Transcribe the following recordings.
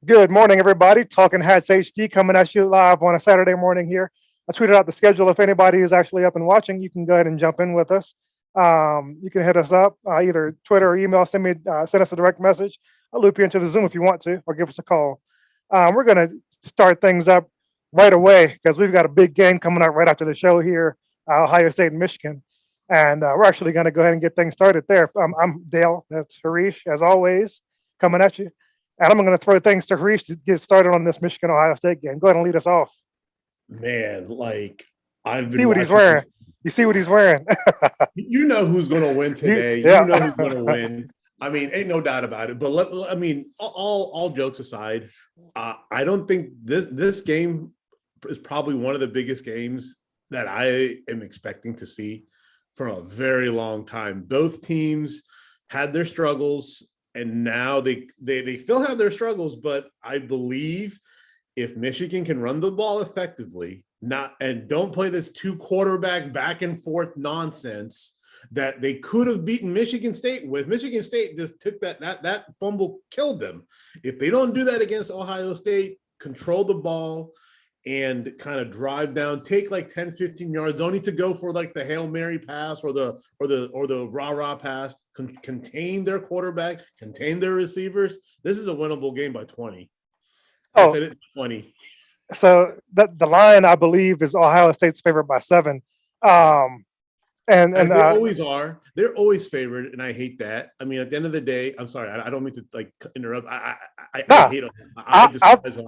Good morning, everybody. Talking Hats HD coming at you live on a Saturday morning here. I tweeted out the schedule. If anybody is actually up and watching, you can go ahead and jump in with us. You can hit us up either Twitter or email. Send us a direct message. I'll loop you into the Zoom if you want to, or give us a call. We're going to start things up right away because we've got a big game coming up right after the show here, Ohio State and Michigan. And we're actually going to go ahead and get things started there. I'm Dale. That's Harish, as always, coming at you. And I'm going to throw things to Harish to get started on this Michigan Ohio State game. Go ahead and lead us off. Man, I've See been what he's watching wearing. this. You see what he's wearing. You know who's going to win today. You Yeah. know who's going to win. I mean, ain't no doubt about it. But all jokes aside, I don't think this game is probably one of the biggest games that I am expecting to see from a very long time. Both teams had their struggles, and now they still have their struggles. But I believe if Michigan can run the ball effectively, and don't play this 2-quarterback back and forth nonsense that they could have beaten Michigan State with. Michigan State just took that fumble, killed them. If they don't do that against Ohio State, control the ball and kind of drive down, take like 10, 15 yards. Don't need to go for like the Hail Mary pass or the rah-rah pass. Contain their quarterback, contain their receivers. This is a winnable game by 20. I said it 20. So the line, I believe, is Ohio State's favored by 7. And they always are. They're always favored, and I hate that. I mean, at the end of the day, I'm sorry, I don't mean to interrupt. I hate them. I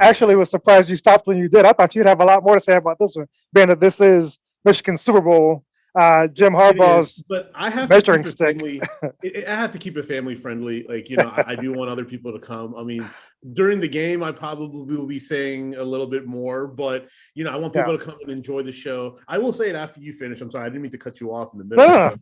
actually was surprised you stopped when you did. I thought you'd have a lot more to say about this one, being that this is Michigan's Super Bowl. Jim Harbaugh's but I have measuring to stick. I have to keep it family friendly. I do want other people to come. I mean, during the game, I probably will be saying a little bit more, but I want people to come and enjoy the show. I will say it after you finish. I'm sorry, I didn't mean to cut you off in the middle. No.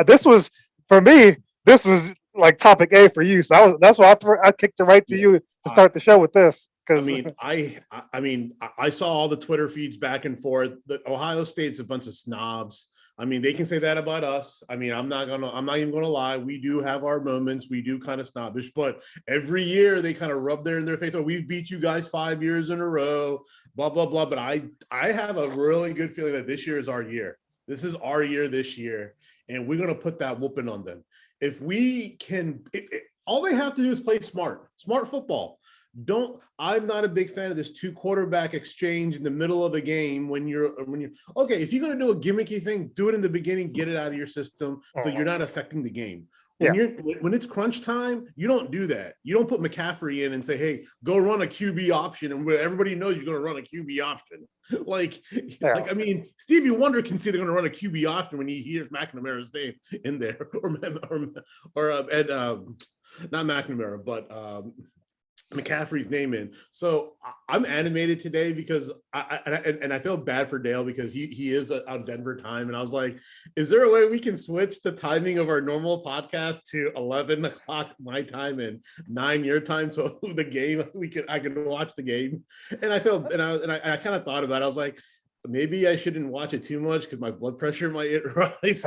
This was, for me, this was like topic A for you. So that's why I kicked it right to you to start the show with this. I mean, I saw all the Twitter feeds back and forth. The Ohio State's a bunch of snobs. I mean, they can say that about us. I mean, I'm not even gonna lie. We do have our moments. We do kind of snobbish, but every year they kind of rub in their face. Oh, we've beat you guys 5 years in a row, blah, blah, blah. But I have a really good feeling that this year is our year. This is our year this year. And we're going to put that whooping on them. If we can, all they have to do is play smart football. I'm not a big fan of this 2-quarterback exchange in the middle of the game when you're okay. If you're going to do a gimmicky thing, do it in the beginning, get it out of your system so you're not affecting the game. When it's crunch time, you don't do that. You don't put McCaffrey in and say, hey, go run a QB option, and everybody knows you're going to run a QB option. I mean, Stevie Wonder can see they're going to run a QB option when he hears McNamara's name in there, or not McNamara, but McCaffrey's name in. So I'm animated today because I feel bad for Dale because he is on Denver time, and I was like, is there a way we can switch the timing of our normal podcast to 11 o'clock my time and 9 your time, so the game I can watch the game? And I felt and I kind of thought about it. I was like, maybe I shouldn't watch it too much because my blood pressure might rise.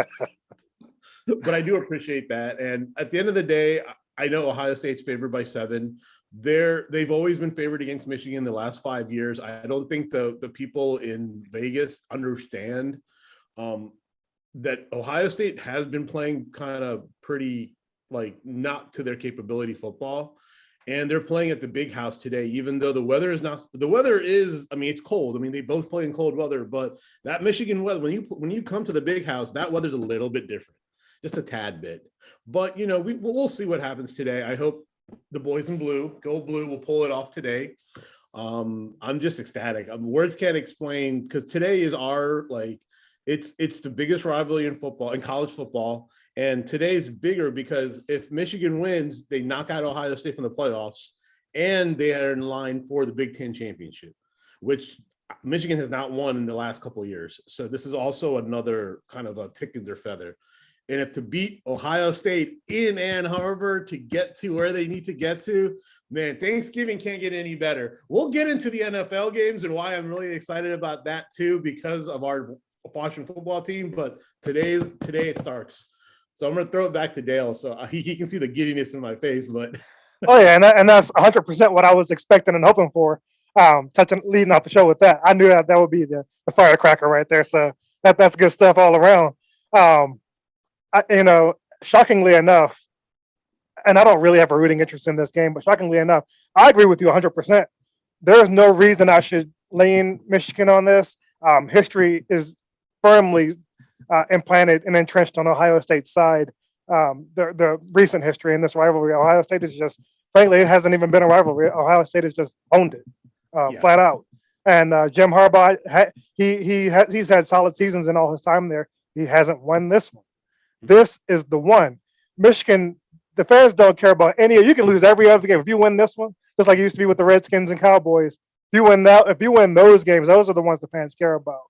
But I do appreciate that. And at the end of the day, I know Ohio State's favored by 7. They've always been favored against Michigan the last 5 years. I don't think the people in Vegas understand that Ohio State has been playing kind of pretty not to their capability football, and they're playing at the Big House today. Even though the weather is, I mean, it's cold. I mean, they both play in cold weather, but that Michigan weather, when you come to the Big House, that weather's a little bit different, just a tad bit. But we'll see what happens today. I hope the boys in blue, go blue, will pull it off today. I'm just ecstatic. Words can't explain, because today is our it's the biggest rivalry in football, in college football, and today's bigger because if Michigan wins, they knock out Ohio State from the playoffs, and they are in line for the Big Ten championship, which Michigan has not won in the last couple of years. So this is also another kind of a tick in their feather. And if to beat Ohio State in Ann Arbor to get to where they need to get to, man, Thanksgiving can't get any better. We'll get into the NFL games and why I'm really excited about that too, because of our Washington football team. But today it starts. So I'm going to throw it back to Dale so he can see the giddiness in my face. But Oh yeah, and that's 100% what I was expecting and hoping for. Leading off the show with that, I knew that would be the firecracker right there. So that's good stuff all around. Um, shockingly enough, and I don't really have a rooting interest in this game, but shockingly enough, I agree with you 100%. There's no reason I should lean Michigan on this. History is firmly implanted and entrenched on Ohio State's side. The recent history in this rivalry, Ohio State is just, frankly, it hasn't even been a rivalry. Ohio State has just owned it, flat out. And Jim Harbaugh, he's had solid seasons in all his time there. He hasn't won this one. This is the one. Michigan, the fans don't care about any. You can lose every other game if you win this one, just like it used to be with the Redskins and Cowboys. If you win those games, those are the ones the fans care about.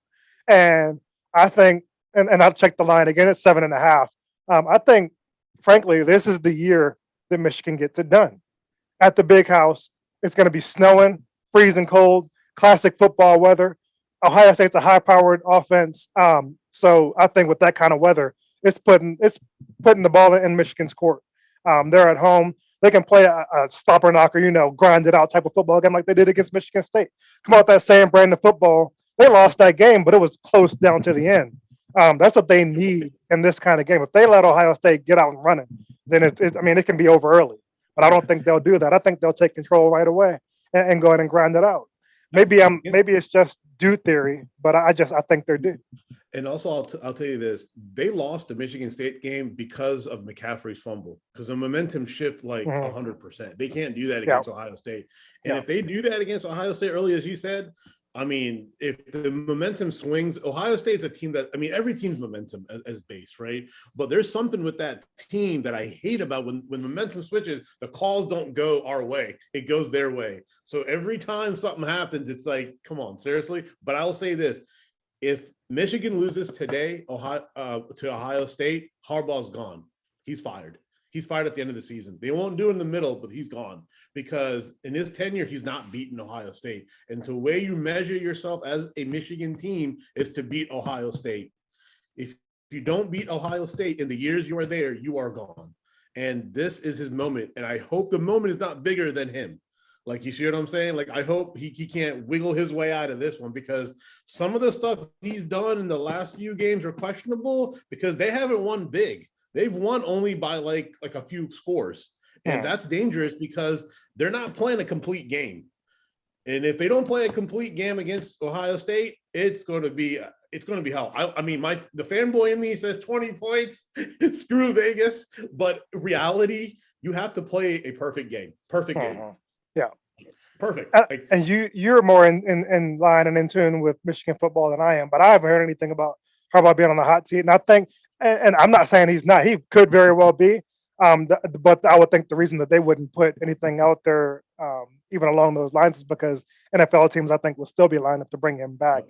And I think, and I'll check the line again. It's 7.5. I think, frankly, this is the year that Michigan gets it done. At the Big House, it's going to be snowing, freezing cold, classic football weather. Ohio State's a high-powered offense, so I think with that kind of weather, it's putting the ball in Michigan's court. They're at home. They can play a stopper knocker, grind it out type of football game like they did against Michigan State. Come out that same brand of football. They lost that game, but it was close down to the end. That's what they need in this kind of game. If they let Ohio State get out and running, then it can be over early. But I don't think they'll do that. I think they'll take control right away and go ahead and grind it out. Maybe it's just due theory, but I think they're due. And also, I'll tell you this: they lost the Michigan State game because of McCaffrey's fumble. Because the momentum shift 100%. They can't do that against Ohio State. And if they do that against Ohio State early, as you said, if the momentum swings, Ohio State's a team that, every team's momentum as base, right? But there's something with that team that I hate about when momentum switches, the calls don't go our way. It goes their way. So every time something happens, it's like, come on, seriously? But I'll say this. If Michigan loses today to Ohio State, Harbaugh's gone. He's fired. He's fired at the end of the season. They won't do it in the middle, but he's gone because in his tenure, he's not beaten Ohio State. And the way you measure yourself as a Michigan team is to beat Ohio State. If you don't beat Ohio State in the years you are there, you are gone. And this is his moment. And I hope the moment is not bigger than him. Like, you see what I'm saying? Like, I hope he can't wiggle his way out of this one, because some of the stuff he's done in the last few games are questionable because they haven't won big. They've won only by like a few scores. And that's dangerous because they're not playing a complete game. And if they don't play a complete game against Ohio State, it's going to be hell. The fanboy in me says 20 points, screw Vegas. But reality, you have to play a perfect game. Perfect game. Yeah. Perfect. And you're more in line and in tune with Michigan football than I am, but I haven't heard anything about Harbaugh being on the hot seat. And I think, and I'm not saying he's not, he could very well be. But I would think the reason that they wouldn't put anything out there, even along those lines, is because NFL teams, I think, will still be lined up to bring him back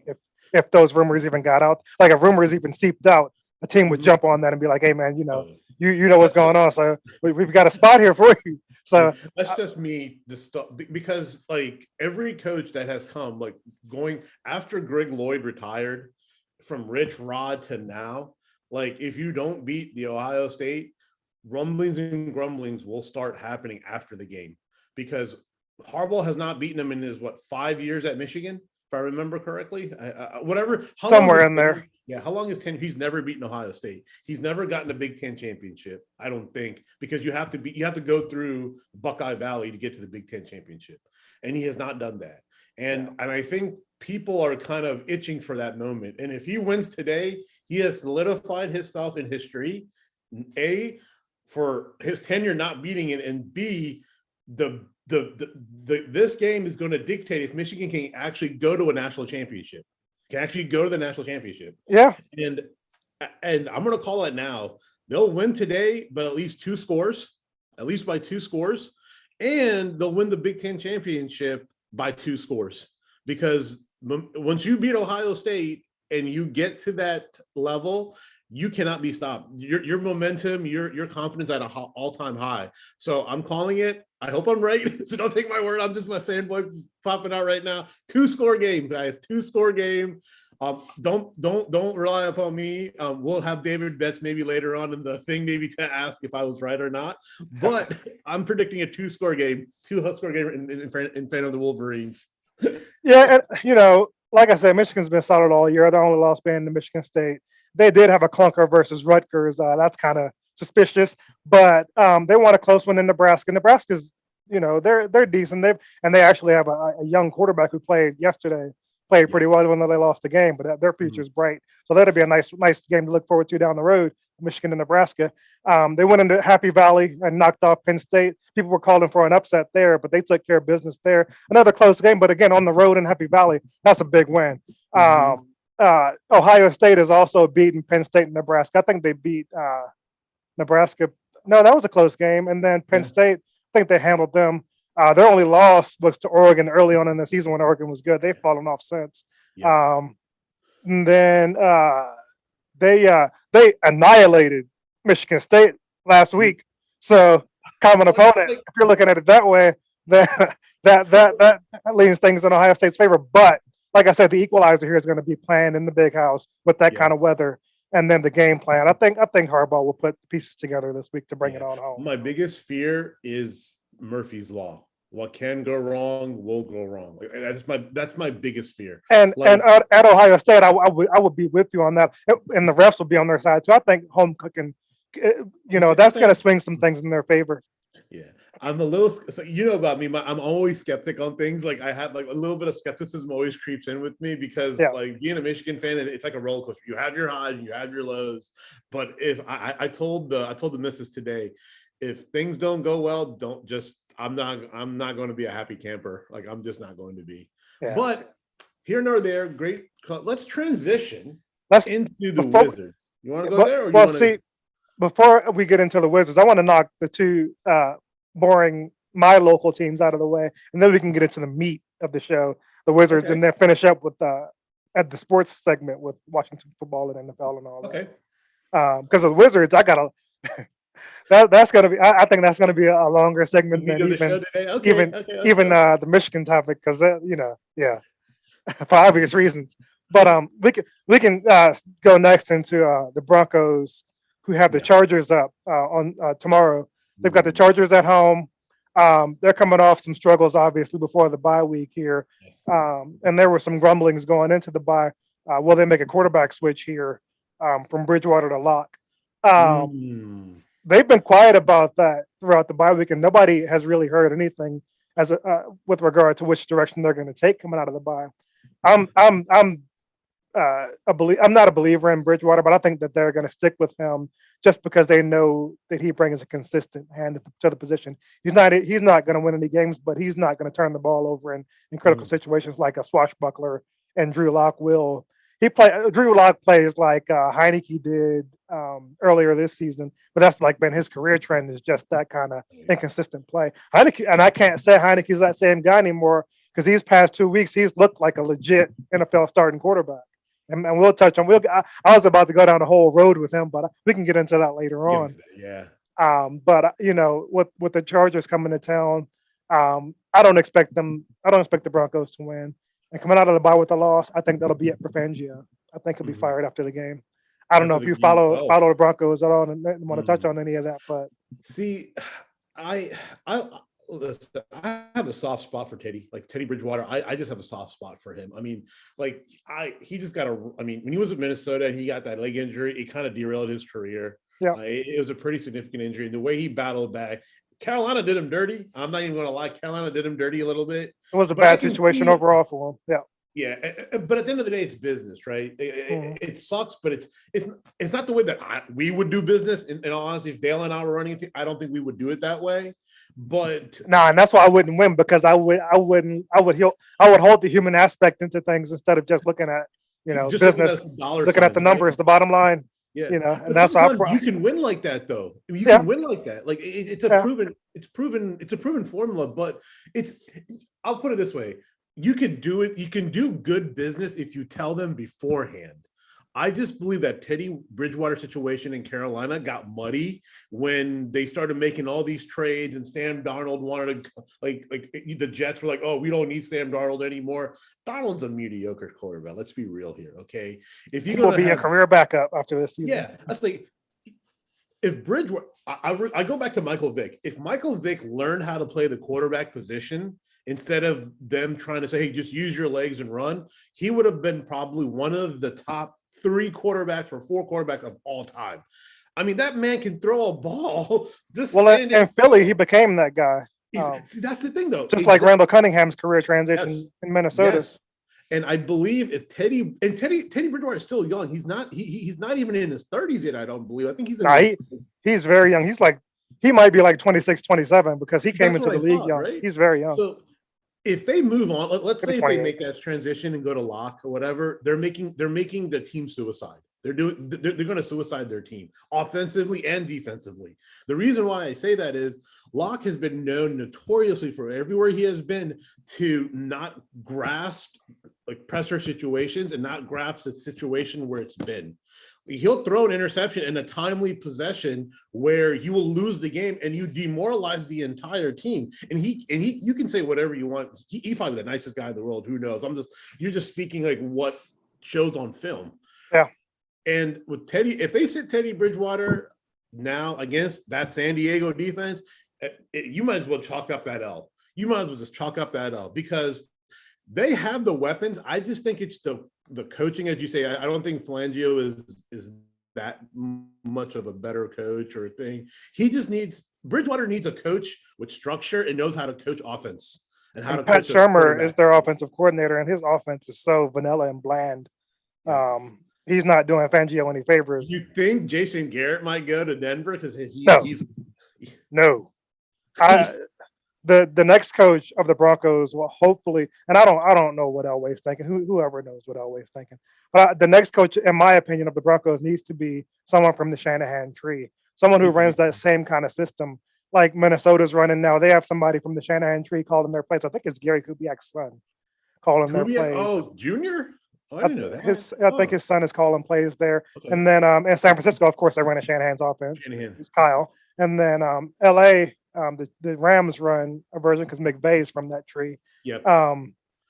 if those rumors even got out. Like, if rumors even seeped out, a team would jump on that and be like, "Hey, man, you know what's going on, so we've got a spot here for you." So that's just me, because like every coach that has come, like going after Greg Lloyd retired, from Rich Rod to now, like if you don't beat the Ohio State, rumblings and grumblings will start happening after the game, because Harbaugh has not beaten them in his 5 years at Michigan, if I remember correctly. Whatever, somewhere in there. Yeah, how long is 10? He's never beaten Ohio State. He's never gotten a Big Ten championship, I don't think, because you have to go through Buckeye Valley to get to the Big Ten championship, and he has not done that. And I think people are kind of itching for that moment. And if he wins today, he has solidified himself in history. A, for his tenure not beating it, and B, this game is going to dictate if Michigan can actually go to a national championship. Can actually go to the national championship. Yeah. And I'm going to call it now. They'll win today, but at least by 2 scores, and they'll win the Big Ten championship by 2 scores, because once you beat Ohio State and you get to that level, you cannot be stopped. Your momentum, your confidence at an all-time high. So I'm calling it. I hope I'm right. So don't take my word. I'm just my fanboy popping out right now. 2-score game, guys. 2-score game. Don't rely upon me. We'll have David Betts maybe later on in the thing, maybe to ask if I was right or not. But I'm predicting a two-score game in favor of the Wolverines. Yeah, and like I said, Michigan's been solid all year. Their only loss being to Michigan State. They did have a clunker versus Rutgers. That's kind of suspicious, but they won a close one in Nebraska. Nebraska's, they're decent. They actually have a young quarterback who played yesterday. Played pretty well even though they lost the game, but their future is bright. So that'll be a nice game to look forward to down the road. Michigan and Nebraska. They went into Happy Valley and knocked off Penn State. People were calling for an upset there, but they took care of business there. Another close game, but again, on the road in Happy Valley, that's a big win. Ohio State has also beaten Penn State and Nebraska. I think they beat Nebraska. No, that was a close game. And then Penn State, I think they handled them. Their only loss was to Oregon early on in the season when Oregon was good. They've fallen off since. And then they annihilated Michigan State last week. So common opponent. If you're looking at it that way, that leans things in Ohio State's favor. But like I said, the equalizer here is going to be playing in the big house with that kind of weather. And then the game plan. I think Harbaugh will put the pieces together this week to bring it on home. My biggest fear is Murphy's Law. What can go wrong will go wrong. That's my biggest fear. And at Ohio State, I would be with you on that. And the refs will be on their side. So I think home cooking, that's going to swing some things in their favor. Yeah. I'm a little, so about me, I'm always skeptic on things. Like I have like a little bit of skepticism always creeps in with me because like being a Michigan fan, it's like a roller coaster. You have your highs, you have your lows. But if I told the missus today, if things don't go well, I'm not going to be a happy camper. Like I'm just not going to be. Yeah. But here nor there, great. Let's transition into the Wizards. You want to go there? Or before we get into the Wizards, I want to knock the two boring my local teams out of the way, and then we can get into the meat of the show, the Wizards, and then finish up with at the sports segment with Washington football and NFL and all that. Okay. Because of the Wizards, I gotta. That's gonna be. I think that's gonna be a longer segment than even the Michigan topic because for obvious reasons. But we can go next into the Broncos, who have the Chargers up on tomorrow. They've got the Chargers at home. They're coming off some struggles, obviously, before the bye week here, and there were some grumblings going into the bye. Will they make a quarterback switch here from Bridgewater to Locke? They've been quiet about that throughout the bye week, and nobody has really heard anything with regard to which direction they're going to take coming out of the bye. I'm not a believer in Bridgewater, but I think that they're going to stick with him just because they know that he brings a consistent hand to the position. He's not going to win any games, but he's not going to turn the ball over in critical situations like a swashbuckler and Drew Lock will. Drew Lock plays like Heineke did earlier this season, but that's like been his career trend is just that kind of inconsistent play. Heineke, and I can't say Heineke's that same guy anymore because these past 2 weeks he's looked like a legit NFL starting quarterback. And we'll touch on. I was about to go down the whole road with him, but we can get into that later on. Yeah. But with the Chargers coming to town, I don't expect the Broncos to win. And coming out of the bye with a loss, I think that'll be it for Fangio. I think he'll be fired after the game. I don't know if you follow the Broncos at all and want to touch on any of that, but see, I have a soft spot for Teddy, like Teddy Bridgewater. I just have a soft spot for him. I mean, like he just got when he was at Minnesota and he got that leg injury, it kind of derailed his career. Yeah, it was a pretty significant injury. The way he battled back, Carolina did him dirty. I'm not even going to lie. Carolina did him dirty a little bit. It was a bad situation overall for him. Yeah. Yeah, but at the end of the day, it's business, right? It sucks, but it's not the way that we would do business. In all honesty, if Dale and I were running, I don't think we would do it that way. But and that's why I wouldn't win because I would hold the human aspect into things instead of just looking at business, looking at the numbers, the bottom line. Yeah, and that's how you can win like that, though. You can win like that. Like it's a proven formula. But I'll put it this way: you can do it. You can do good business if you tell them beforehand. I just believe that Teddy Bridgewater situation in Carolina got muddy when they started making all these trades, and Sam Darnold wanted to like the Jets were like, oh, we don't need Sam Darnold anymore. Darnold's a mediocre quarterback. Let's be real here, okay? If you're He will gonna be a career backup after this season. yeah, that's like if Bridgewater, I go back to Michael Vick. If Michael Vick learned how to play the quarterback position instead of them trying to say, hey, just use your legs and run, he would have been probably one of the top 3 quarterbacks or 4 quarterbacks of all time. I mean, that man can throw a ball. Just well, in Philly, he became that guy. see, that's the thing, though. Just like Randall Cunningham's career transition in Minnesota. Yes. And I believe if Teddy Bridgewater is still young, he's not even in his 30s yet. I don't believe. I think he's very young. He might be like 26, 27 because he came into the league young. Right? He's very young. So if they move on, let's say if they make that transition and go to Locke or whatever, they're making the team suicide. They're going to suicide their team offensively and defensively. The reason why I say that is Locke has been known notoriously for everywhere he has been to not grasp like pressure situations and not grasp the situation where it's been. He'll throw an interception in a timely possession where you will lose the game and you demoralize the entire team. And you can say whatever you want. He's probably the nicest guy in the world. Who knows? You're just speaking like what shows on film. Yeah. And with Teddy, if they sit Teddy Bridgewater now against that San Diego defense, you might as well chalk up that L. You might as well just chalk up that L because they have the weapons. I just think it's the coaching, as you say. I don't think Flangio is that much of a better coach or a thing. Bridgewater needs a coach with structure and knows how to coach offense and how to Pat coach. Shermer is their offensive coordinator, and his offense is so vanilla and bland. He's not doing Fangio any favors. You think Jason Garrett might go to Denver because No. The next coach of the Broncos will hopefully, and I don't know what Elway's thinking. Whoever knows what Elway's thinking. But the next coach, in my opinion, of the Broncos needs to be someone from the Shanahan tree, someone who runs that same kind of system like Minnesota's running now. They have somebody from the Shanahan tree calling their plays. I think it's Gary Kubiak's son calling their plays. Oh, Junior? Oh, I didn't know that. I think his son is calling plays there. Okay. And then in San Francisco, of course, they run a Shanahan's offense. It's Kyle. And then LA, the Rams run a version because McVay is from that tree. Yep.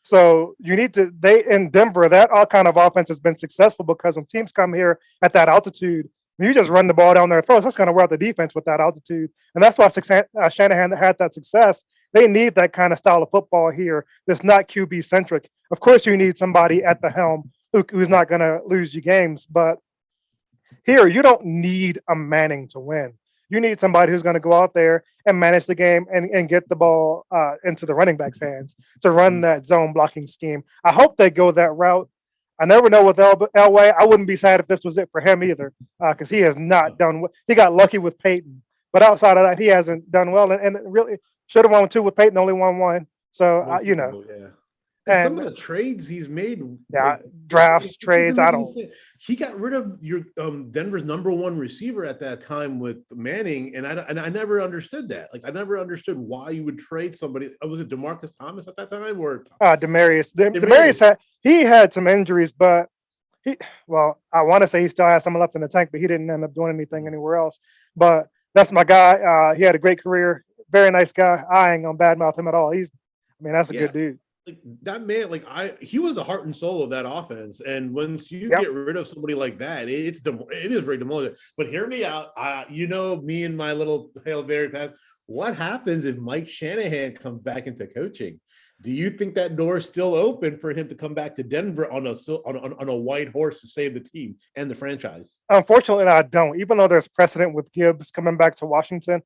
So you need to, in Denver, that all kind of offense has been successful because when teams come here at that altitude, you just run the ball down their throats. That's going to wear out the defense with that altitude. And that's why Shanahan had that success. They need that kind of style of football here that's not QB centric. Of course, you need somebody at the helm who's not going to lose you games. But here, you don't need a Manning to win. You need somebody who's going to go out there and manage the game and get the ball into the running back's hands to run that zone blocking scheme. I hope they go that route. I never know with Elway. I wouldn't be sad if this was it for him either because he has not done well. He got lucky with Peyton. But outside of that, he hasn't done well. And really should have won 2 with Peyton, only won 1. So, Yeah. And some of the trades he's made. Yeah, drafts, trades. He got rid of your Denver's number 1 receiver at that time with Manning, and I never understood that. Like I never understood why you would trade somebody. Was it DeMarcus Thomas at that time or Demarius? Demarius had some injuries, but I want to say he still has some left in the tank, but he didn't end up doing anything anywhere else. But that's my guy. He had a great career. Very nice guy. I ain't gonna badmouth him at all. That's a good dude. Like that man, he was the heart and soul of that offense. And once you get rid of somebody like that, it is very demoralizing. But hear me out. Me and my little Hail Mary pass. What happens if Mike Shanahan comes back into coaching? Do you think that door is still open for him to come back to Denver on a white horse to save the team and the franchise? Unfortunately, I don't. Even though there's precedent with Gibbs coming back to Washington,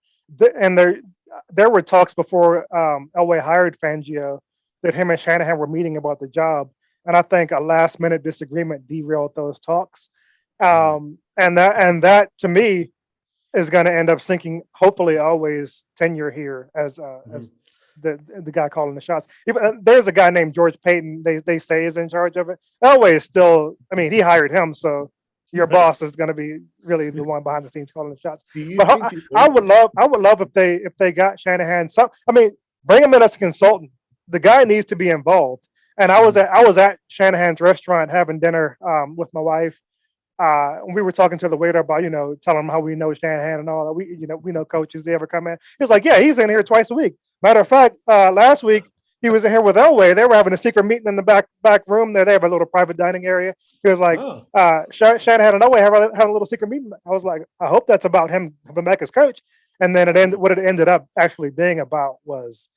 and there were talks before Elway hired Fangio that him and Shanahan were meeting about the job, and I think a last-minute disagreement derailed those talks. And that to me is going to end up sinking. Hopefully, Elway's tenure here as the guy calling the shots. There's a guy named George Payton. They say is in charge of it. Elway is still. He hired him, so your boss is going to be really the one behind the scenes calling the shots. But I would love if they got Shanahan. Bring him in as a consultant. The guy needs to be involved. And I was at Shanahan's restaurant having dinner with my wife we were talking to the waiter about, telling him how we know Shanahan and all that. We know coaches. They ever come in? He's like, yeah, he's in here twice a week. Matter of fact, last week he was in here with Elway. They were having a secret meeting in the back room there. They have a little private dining area. He was like, Oh, Shanahan and Elway have a little secret meeting. I was like, I hope that's about him coming back as coach. And then what it ended up actually being about was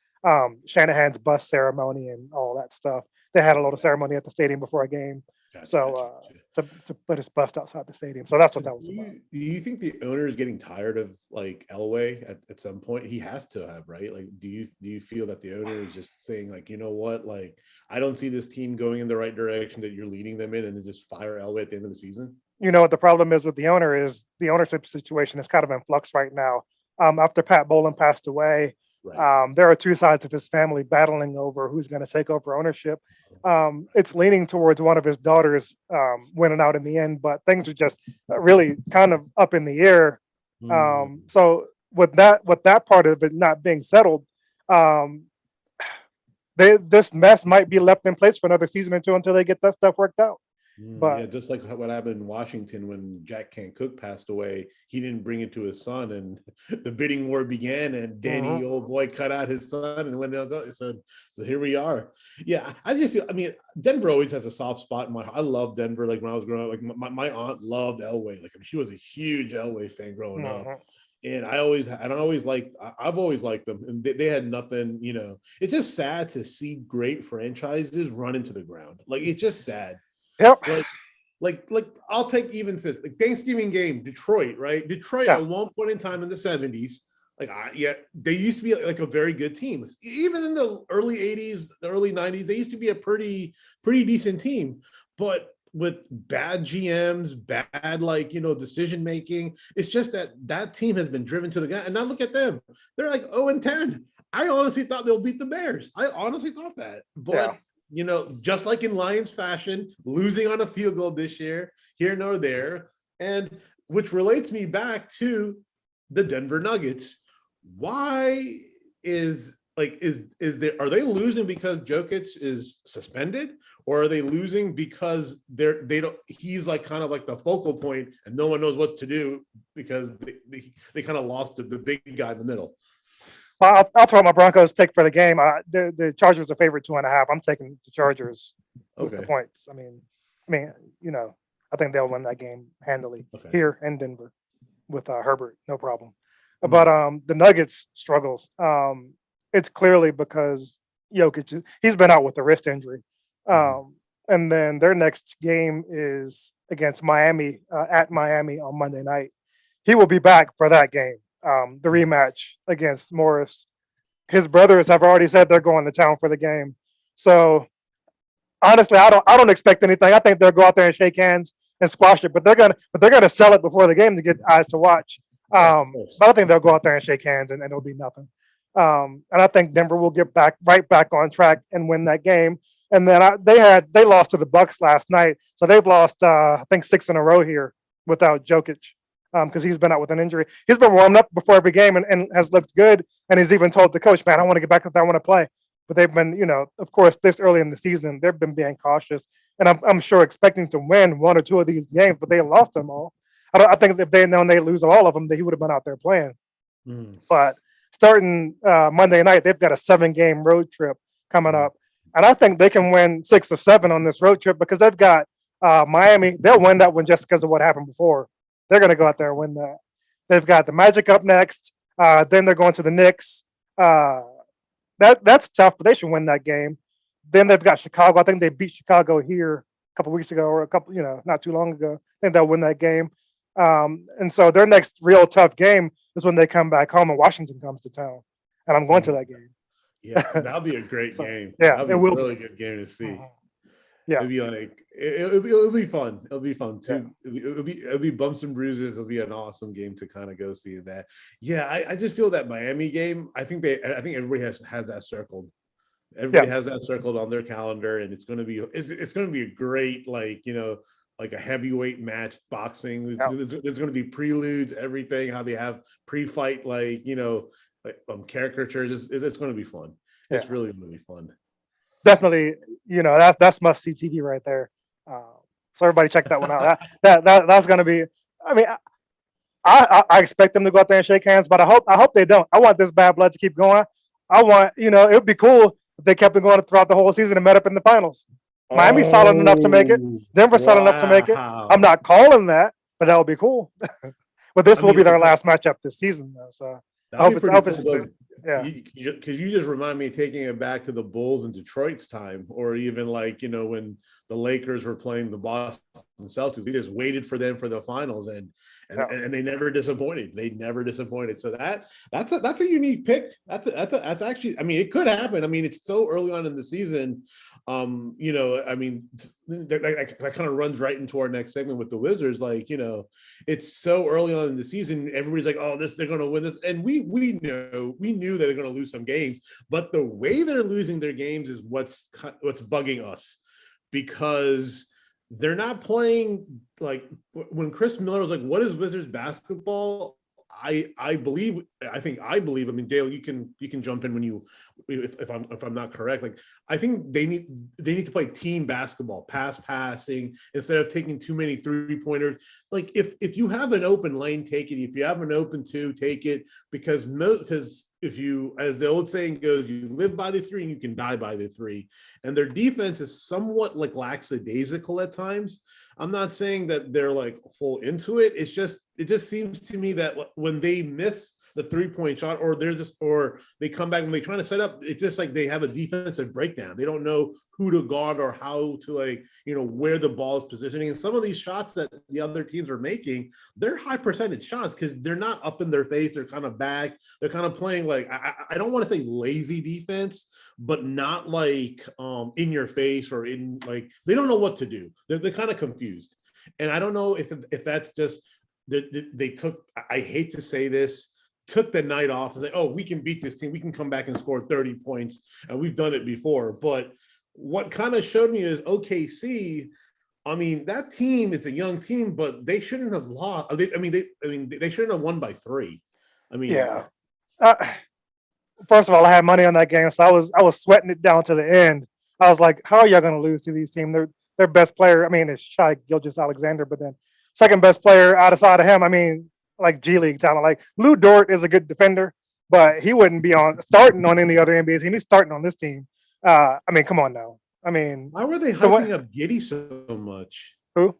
Shanahan's bus ceremony and all that stuff. They had a little ceremony at the stadium before a game. gotcha, So gotcha. to put his bust outside the stadium. So that's So what that was about. do you think the owner is getting tired of like Elway at some point? He has to have, right? Like, do you feel that the owner is just saying like, you know what, like I don't see this team going in the right direction that you're leading them in, and then just fire Elway at the end of the season? You know what the problem is with the owner is the ownership situation is kind of in flux right now. After Pat Bowlen passed away, Right. there are two sides of his family battling over who's going to take over ownership. It's leaning towards one of his daughters winning out in the end, but things are just really kind of up in the air. Hmm. So with that part of it not being settled, um, this mess might be left in place for another season or two until they get that stuff worked out. Yeah, But just like what happened in Washington when Jack Kent Cook passed away. He didn't bring it to his son, and the bidding war began. And mhm, Danny, old boy, cut out his son, and went out. So here we are. Yeah, I just feel. I mean, Denver always has a soft spot in my heart. I love Denver. Like when I was growing up, like my aunt loved Elway. Like I mean, she was a huge Elway fan growing up. mhm. And I've always liked them, and they had nothing. It's just sad to see great franchises run into the ground. Like it's just sad. Yep. Like like I'll take even since like Thanksgiving game, Detroit, right? Detroit Yeah. at one point in time in the 70s, yeah, they used to be like a very good team. Even in the early 80s, the early 90s, they used to be a pretty decent team. But with bad GMs, bad decision making, it's just that team has been driven to the ground. And now look at them. They're like 0-10. I honestly thought they'll beat the Bears. I honestly thought that. Yeah. But just like in Lions fashion, losing on a field goal this year, here nor there, and which relates me back to the Denver Nuggets. Why is there, are they losing because Jokic is suspended, or are they losing because they don't he's like kind of like the focal point and no one knows what to do because they kind of lost the big guy in the middle? Well, I'll throw my Broncos pick for the game. The Chargers are favored 2.5. I'm taking the Chargers with the Okay. points. I mean, I think they'll win that game handily Okay. here in Denver with Herbert, no problem. But Hmm. the Nuggets struggles. It's clearly because Jokic he's been out with a wrist injury, Hmm. and then their next game is against Miami at Miami on Monday night. He will be back for that game, the Hmm. rematch against Morris. His brothers have already said they're going to town for the game. So honestly, I don't expect anything. I think they'll go out there and shake hands and squash it, but they're gonna sell it before the game to get eyes to watch. Oh, of course. But I think they'll go out there and shake hands and it'll be nothing. And I think Denver will get right back on track and win that game. And then they lost to the Bucks last night, so they've lost I think 6 in a row here without Jokic because he's been out with an injury. He's been warming up before every game and has looked good, and he's even told the coach, "Man, I want to get back up there. I want to play." But they've been, of course, this early in the season, they've been being cautious, and I'm sure expecting to win one or two of these games, but they lost them all. I think if they had known they lose all of them, that he would have been out there playing. Mm, But starting Monday night, they've got a 7 game road trip coming mm, up, and I think they can win 6 of 7 on this road trip because they've got Miami. They'll win that one just because of what happened before. They're going to go out there and win that. They've got the Magic up next. Then they're going to the Knicks. Uh, that's tough, but they should win that game. Then they've got Chicago. I think they beat Chicago here a couple weeks ago, or not too long ago. I think they'll win that game. And so their next real tough game is when they come back home and Washington comes to town, and I'm going to mm. that game. Yeah, that'll be a great So game. yeah, That'll it be a will really be. good game to see. Mhm. Yeah, It'll be like it'll be fun. It'll be fun yeah, too. It'll be bumps and bruises. It'll be an awesome game to kind of go see that. Yeah, I just feel that Miami game. I think everybody has that circled. yeah, Everybody has that circled on their calendar, and it's going to be a great like a heavyweight match boxing. yeah, There's going to be preludes, everything. How they have pre-fight caricatures. It's going to be fun. yeah. It's really going to be fun. Definitely, that's must see TV right there. Um, So everybody check that one out. That's going to be. I mean, I expect them to go out there and shake hands, but I hope they don't. I want this bad blood to keep going. I want, it would be cool if they kept it going throughout the whole season and met up in the finals. Miami's solid enough to make it. Oh, Denver's solid enough to make it. I'm wow. not calling that, but that would be cool. But this I will mean, be their last matchup this season, though. So I that'd hope be it's, I pretty hope it's cool. just, Though, yeah, because you just remind me of taking it back to the Bulls and Detroit's time, or even like when the Lakers were playing the Boston Celtics. We just waited for them for the finals, and yeah. and they never disappointed. They never disappointed. So that's a unique pick. That's actually. I mean, it could happen. I mean, it's so early on in the season. I mean, that kind of runs right into our next segment with the Wizards. Like, it's so early on in the season. Everybody's like, "Oh, they're going to win this," and we knew that they're going to lose some games. But the way they're losing their games is what's bugging us, because they're not playing like when Chris Miller was like, "What is Wizards basketball?" I believe. I mean, Dale, you can jump in when if I'm not correct. Like, I think they need to play team basketball, passing, instead of taking too many 3-pointers. Like, if you have an open lane, take it. If you have an open two, take it, because if you, as the old saying goes, you live by the three and you can die by the three. And their defense is somewhat like lackadaisical at times. I'm not saying that they're like full into it. It just seems to me that when they miss the 3-point shot, or they come back when they're trying to set up, it's just like they have a defensive breakdown. They don't know who to guard or how to, where the ball is positioning. And some of these shots that the other teams are making, they're high percentage shots because they're not up in their face. They're kind of back. They're kind of playing like, I don't want to say lazy defense, but not like in your face, or in like, they don't know what to do. They're kind of confused. And I don't know if that's just they took, I hate to say this, took the night off and say, "Oh, we can beat this team. We can come back and score 30 points. And we've done it before." But what kind of showed me is OKC. I mean, that team is a young team, but they shouldn't have lost. They shouldn't have won by 3. I mean, Yeah. Uh, First of all, I had money on that game, so I was sweating it down to the end. I was like, "How are y'all going to lose to these teams? Their best player, I mean, it's Shai Gilgeous-Alexander, but then second best player outside of him, I mean, like G League talent. Like Lou Dort is a good defender, but he wouldn't be starting on any other NBA team. He's starting on this team. I mean, come on now. I mean, why were they the hyping up Giddy so much? who?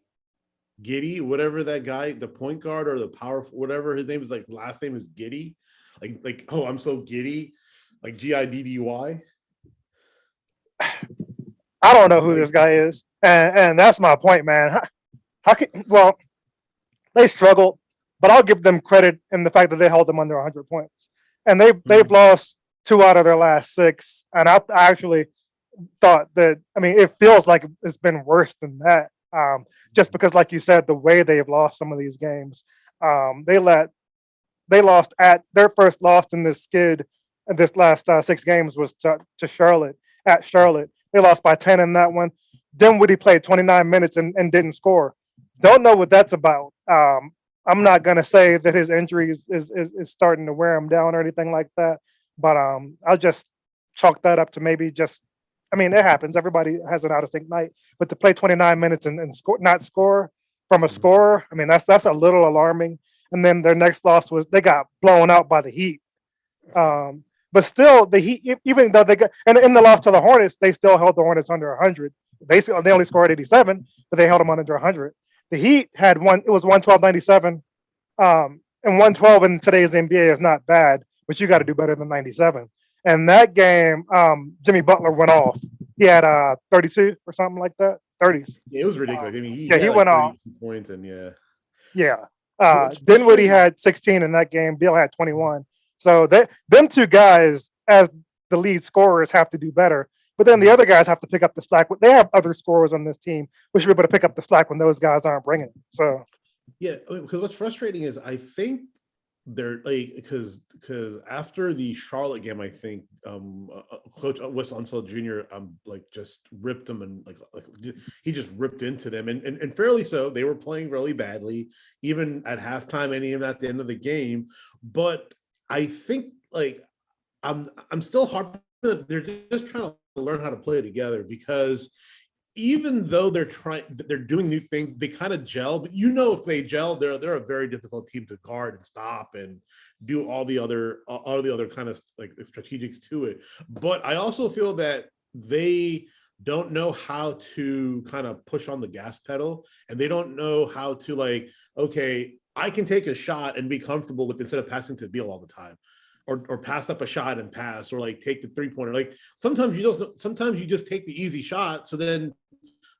Giddy, whatever that guy, the point guard or the power, whatever his name is, like last name is Giddy. Like, oh, I'm so giddy, like Giddy. I don't know who this guy is, and that's my point, man. How can they struggled, but I'll give them credit in the fact that they held them under 100 points, and they've lost 2 out of their last 6, and I actually thought that, I mean, it feels like it's been worse than that. Just because, like you said, the way they've lost some of these games, they lost at their first loss in this skid. And this last 6 games was to Charlotte, at Charlotte. They lost by 10 in that one. Dinwiddie played 29 minutes and didn't score. Don't know what that's about. I'm not gonna say that his injury is starting to wear him down or anything like that, but I'll just chalk that up to maybe just. I mean, it happens. Everybody has an out of sync night, but to play 29 minutes and not score from a scorer, I mean, that's a little alarming. And then their next loss was they got blown out by the Heat. But still, the Heat, even though they got, and in the loss to the Hornets, they still held the Hornets under 100. Basically, they only scored 87, but they held them under 100. The Heat had one, it was 112-97. And 112 in today's NBA is not bad, but you got to do better than 97. And that game, Jimmy Butler went off. He had 32 or something like that, 30s. Yeah, it was ridiculous. I mean, he had went off. points, and yeah. Dinwiddie had 16 in that game. Beal had 21. So them 2 guys, as the lead scorers, have to do better. But then the other guys have to pick up the slack. They have other scorers on this team who should be able to pick up the slack when those guys aren't bringing it. So yeah, because what's frustrating is I think they're like, because after the Charlotte game, I think Coach Wes Unseld Jr. Like just ripped them, and like he just ripped into them, and fairly so. They were playing really badly, even at halftime, and even at the end of the game. But I think like I'm still hard. They're just trying to learn how to play together, because even though they're doing new things, they kind of gel. But if they gel, they're a very difficult team to guard and stop and do all the other kind of like strategics to it. But I also feel that they don't know how to kind of push on the gas pedal, and they don't know how to like, okay, I can take a shot and be comfortable with instead of passing to Beal all the time. Or pass up a shot and pass, or like take the 3-pointer. Like sometimes you just take the easy shot. So then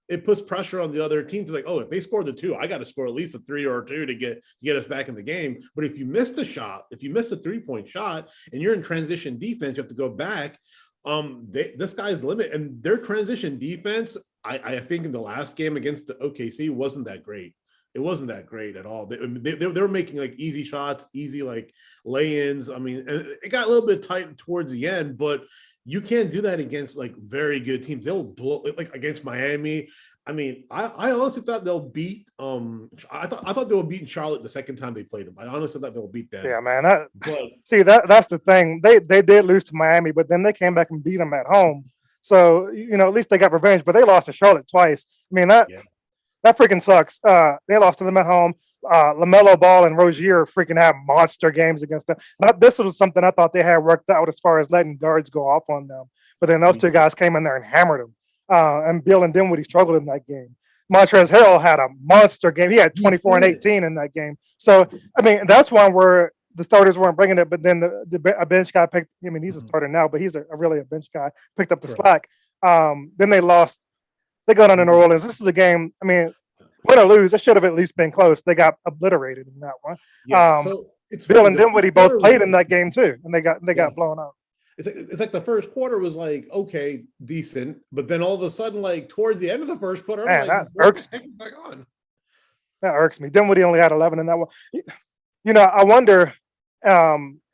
it puts pressure on the other team to like, oh, if they score the 2, I got to score at least a 3 or a 2 to get us back in the game. But if you miss the shot, if you miss a 3-point shot and you're in transition defense, you have to go back. This guy's limit, and their transition defense, I think in the last game against the OKC wasn't that great. It wasn't that great at all. They were making like easy shots, easy like lay-ins. I mean, it got a little bit tight towards the end, but you can't do that against like very good teams. They'll blow like against Miami. I mean, I honestly thought they'll beat. I thought they were beating Charlotte the second time they played them. I honestly thought they'll beat them. Yeah, man. That's the thing. They did lose to Miami, but then they came back and beat them at home. So at least they got revenge. But they lost to Charlotte twice. I mean that freaking sucks. They lost to them at home. LaMelo Ball and Rozier freaking have monster games against them. This was something I thought they had worked out as far as letting guards go off on them. But then those two guys came in there and hammered them. And Beal and Dinwiddie struggled in that game. Montrezl Harrell had a monster game. He had 24 and 18 in that game. So, I mean, that's one where the starters weren't bringing it, but then a bench guy picked. I mean, he's a starter now, but he's really a bench guy. Picked up the slack. Then they lost. They got on to New Orleans. This is a game. I mean, win or lose, it should have at least been close. They got obliterated in that one. Yeah, so it's Bill and Dinwiddie both played in that game too, and they got blown out. It's like the first quarter was like okay, decent, but then all of a sudden, like towards the end of the first quarter, man, like, that irks me. Back on. That irks me. Dinwiddie only had 11 in that one. I wonder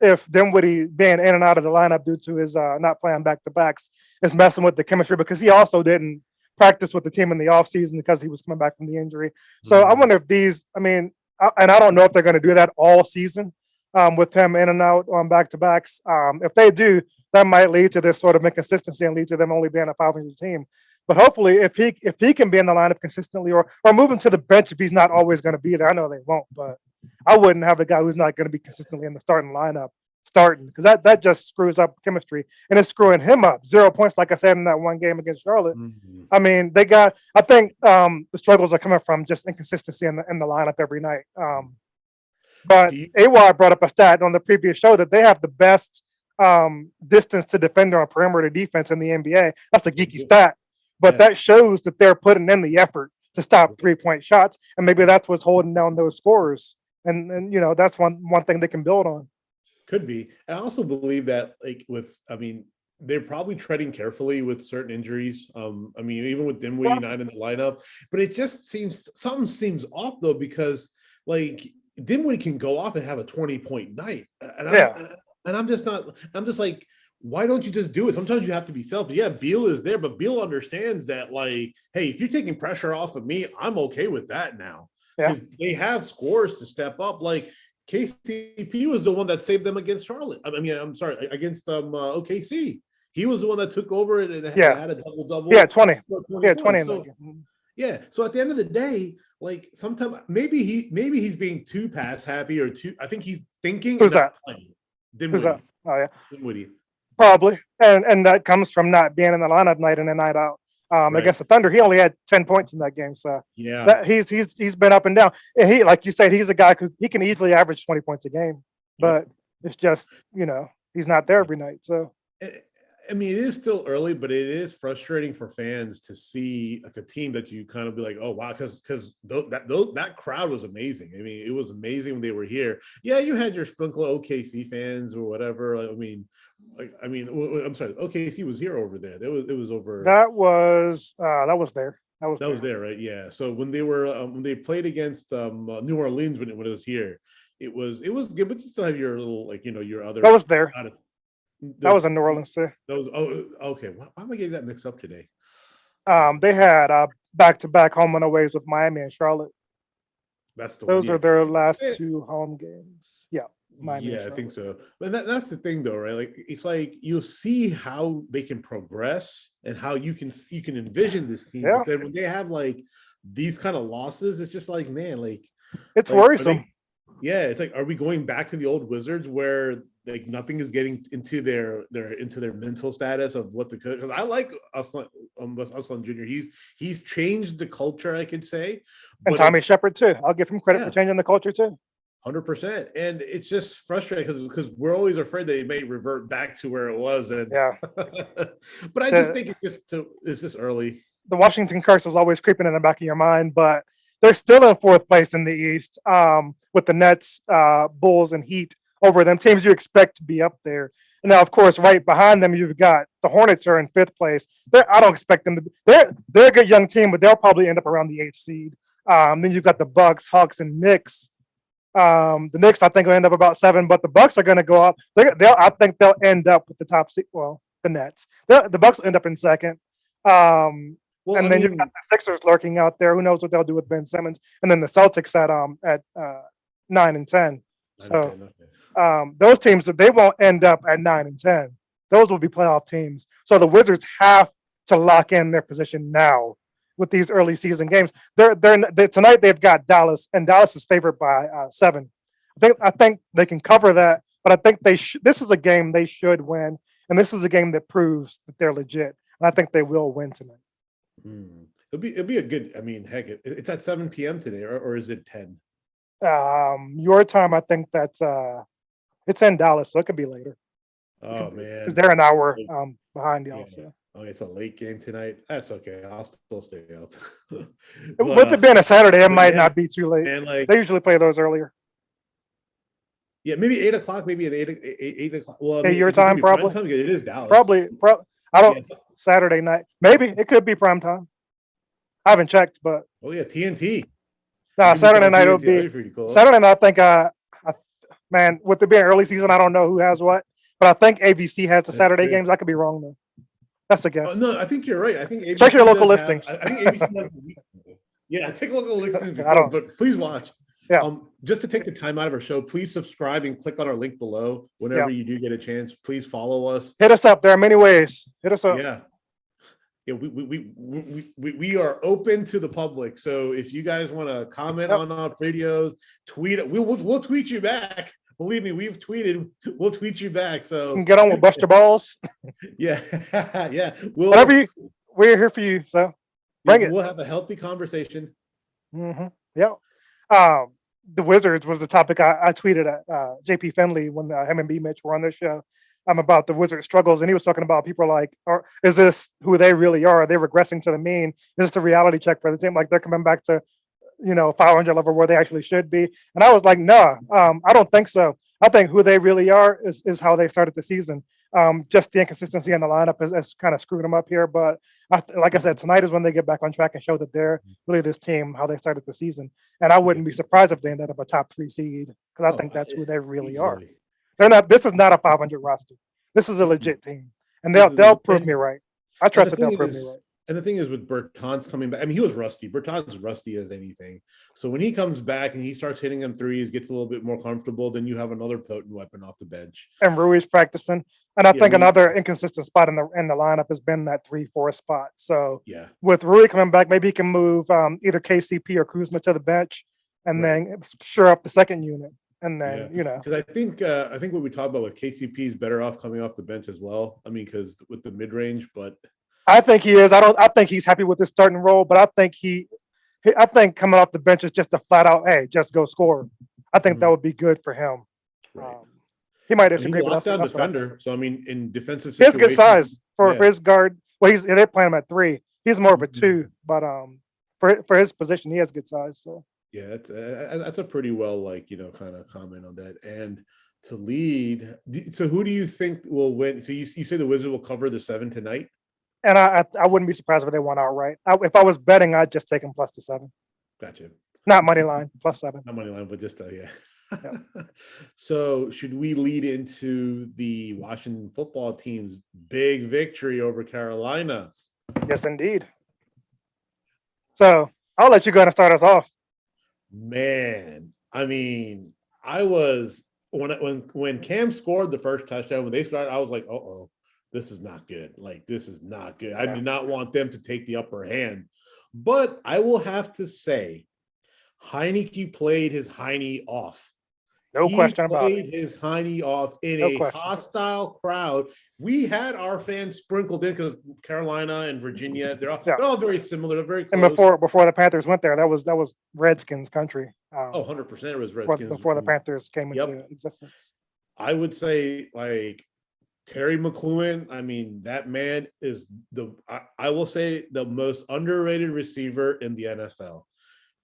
if Dinwiddie being in and out of the lineup due to his not playing back-to-backs is messing with the chemistry, because he also didn't practice with the team in the offseason because he was coming back from the injury. So I wonder if and I don't know if they're going to do that all season with him in and out on back-to-backs. If they do, that might lead to this sort of inconsistency and lead to them only being a 500 team. But hopefully, if he can be in the lineup consistently or move him to the bench if he's not always going to be there. I know they won't, but I wouldn't have a guy who's not going to be consistently in the starting lineup because that just screws up chemistry, and it's screwing him up. 0 points, like I said, in that one game against Charlotte. I mean, I think the struggles are coming from just inconsistency in the lineup every night. But AY brought up a stat on the previous show that they have the best distance to defender on perimeter defense in the NBA. That's a geeky stat, but that shows that they're putting in the effort to stop 3-point shots, and maybe that's what's holding down those scorers. And that's one thing they can build on. Could be. I also believe that they're probably treading carefully with certain injuries. Even with Dinwiddie not in the lineup, but it just something seems off though, because like Dinwiddie can go off and have a 20-point night. I'm just like, why don't you just do it? Sometimes you have to be selfish. Yeah, Beal is there, but Beal understands that like, hey, if you're taking pressure off of me, I'm okay with that now. Because they have scores to step up. Like KCP was the one that saved them against Charlotte. Against OKC. He was the one that took over and had a double-double. Yeah, 20. Yeah, 20. So at the end of the day, like sometimes maybe he's being too pass happy or too. I think he's thinking. Who's that? Dinwiddie. Who's that? Oh yeah, Dinwiddie. Probably, and that comes from not being in the lineup night in and night out. Against the Thunder, he only had 10 points in that game. So he's been up and down. And he, like you said, he's a guy who he can easily average 20 points a game, but it's just he's not there every night. So. I mean, it is still early, but it is frustrating for fans to see like a team that you kind of be like, oh wow, because that crowd was amazing. I mean, it was amazing when they were here. Yeah, you had your sprinkle of OKC fans or whatever. I'm sorry, OKC was here over there. It was over. That was there. That was there, right? Yeah. So when they were when they played against New Orleans when it was here, it was good, but you still have your little your other. That was there. That was in New Orleans too. That was okay. Why am I getting that mixed up today? They had back-to-back home and aways with Miami and Charlotte. Those are their last two home games. Yeah. Miami and Yeah, I think Charlotte. so. But that's the thing, though, right? Like, it's like you'll see how they can progress and how you can envision this team. Yeah, But then when they have like these kind of losses, it's just like, man, it's like are worrisome. they? Yeah, it's like, are we going back to the old Wizards where like nothing is getting into their mental status of what the coach? Because I like Uslan Jr. He's changed the culture, I could say, And but Tommy it's Shepard too. I'll give him credit for yeah. changing the culture too. 100%. And it's just frustrating because we're always afraid that it may revert back to where it was. And Yeah. but I just The think it's just early. the Washington curse is always creeping in the back of your mind, but they're still in fourth place in the East, with the Nets, Bulls, and Heat over them, teams you expect to be up there. And now, of course, right behind them, you've got the Hornets are in fifth place. I don't expect them to. They're a good young team, but they'll probably end up around the eighth seed. Then you've got the Bucks, Hawks, and Knicks. The Knicks, I think, will end up about seven, but the Bucks are going to go up. I think they'll end up with the top seed. Well, the Nets. The Bucks will end up in second. Um, Well, I and then you've got mean, the Sixers lurking out there. Who knows what they'll do with Ben Simmons? And then the Celtics at 9 and 10. 9 and 10. So Okay. those teams, they won't end up at 9 and 10. Those will be playoff teams. So the Wizards have to lock in their position now with these early season games. Tonight they've got Dallas, and Dallas is favored by 7. I think they can cover that, but I think this is a game they should win, and this is a game that proves that they're legit. And I think they will win tonight. It'll be a good. I mean, heck, it's at 7 p.m. today, or is it 10? Your time, I think it's in Dallas, so it could be later. Oh Because man, they're an hour behind yeah. y'all. So Oh, it's a late game tonight. That's okay. I'll still stay up. with it being a Saturday, it but might yeah, not be too late. and like, They usually play those earlier. yeah, maybe 8 o'clock, maybe at 8 o'clock. Well, I Hey, mean, your if it's gonna time be prime probably. time, it is Dallas. Probably. I Yeah. don't. Saturday night, maybe it could be prime time. I haven't checked, but Oh yeah, TNT. Saturday night it'll be. That'd be pretty cool. Saturday night, I think. Man, with it being early season, I don't know who has what, but I think ABC has the That's Saturday great. games. I could be wrong though. That's a Oh, guess. no, I think you're right. I think ABC Check your local does have. listings. I think ABC has the weekend. Yeah, take a look at the listings I before, don't. but please watch. Yeah. Just to take the time out of our show, please subscribe and click on our link below whenever you do get a chance. Please follow us. Hit us up. There are many ways. Hit us up. Yeah. Yeah, we are open to the public. So if you guys want to comment on our videos, tweet it. We'll tweet you back. Believe me, we've tweeted. We'll tweet you back. So You can get on with Buster Balls. yeah, yeah. We're here for you. So bring it. We'll have a healthy conversation. Mm-hmm. Yeah. The Wizards was the topic I tweeted at JP Finley when him and B Mitch were on their show. About the Wizard struggles, and he was talking about people like, is this who they really are? Are they regressing to the mean? Is this a reality check for the team? Like they're coming back to, 500 level where they actually should be. And I was like, no, I don't think so. I think who they really are is how they started the season. Just the inconsistency in the lineup has kind of screwed them up here. But like I said, tonight is when they get back on track and show that they're really this team, how they started the season. And I wouldn't be surprised if they ended up a top 3 seed, because I think that's who they really are. They're not. This is not a 500 roster. This is a legit team, and they'll prove me right. I trust that they'll prove me right. And the thing is, with Bertans coming back, I mean, he was rusty. Bertans rusty as anything. So when he comes back and he starts hitting them threes, gets a little bit more comfortable, then you have another potent weapon off the bench. And Rui's practicing, and I think another inconsistent spot in the lineup has been that 3-4 spot. So with Rui coming back, maybe he can move either KCP or Kuzma to the bench, and then shore up the second unit. And then because I think what we talked about with KCP is better off coming off the bench as well. I mean, because with the mid range, but I think he is. I think he's happy with his starting role, but I think coming off the bench is just a flat out, hey, just go score. I think that would be good for him. Right. He might disagree, but that's defender. So I mean, in defensive situations, he has good size for yeah. his guard. Well, they're playing him at 3. He's more of a 2, but for his position, he has good size. So yeah, that's a pretty well, like, you know, kind of comment on that. And to lead, so who do you think will win? So you say the Wizards will cover the 7 tonight? And I wouldn't be surprised if they won outright. If I was betting, I'd just take them plus the 7. Gotcha. Not money line, plus 7. Not money line, but just yeah. So should we lead into the Washington football team's big victory over Carolina? Yes, indeed. So I'll let you go ahead and start us off. Man, I mean, I was when Cam scored the first touchdown, when they started, I was like, oh, this is not good. Like, this is not good. I did not want them to take the upper hand. But I will have to say, Heineke played his Heine off. No question about it. He played his Heine off in No a question. hostile crowd. We had our fans sprinkled in because Carolina and Virginia, they're all very similar. They're very close. And before the Panthers went there, that was Redskins country. 100% it was Redskins. Before the Panthers came into existence. I would say, like, Terry McLuhan, I mean, that man is I will say, the most underrated receiver in the NFL.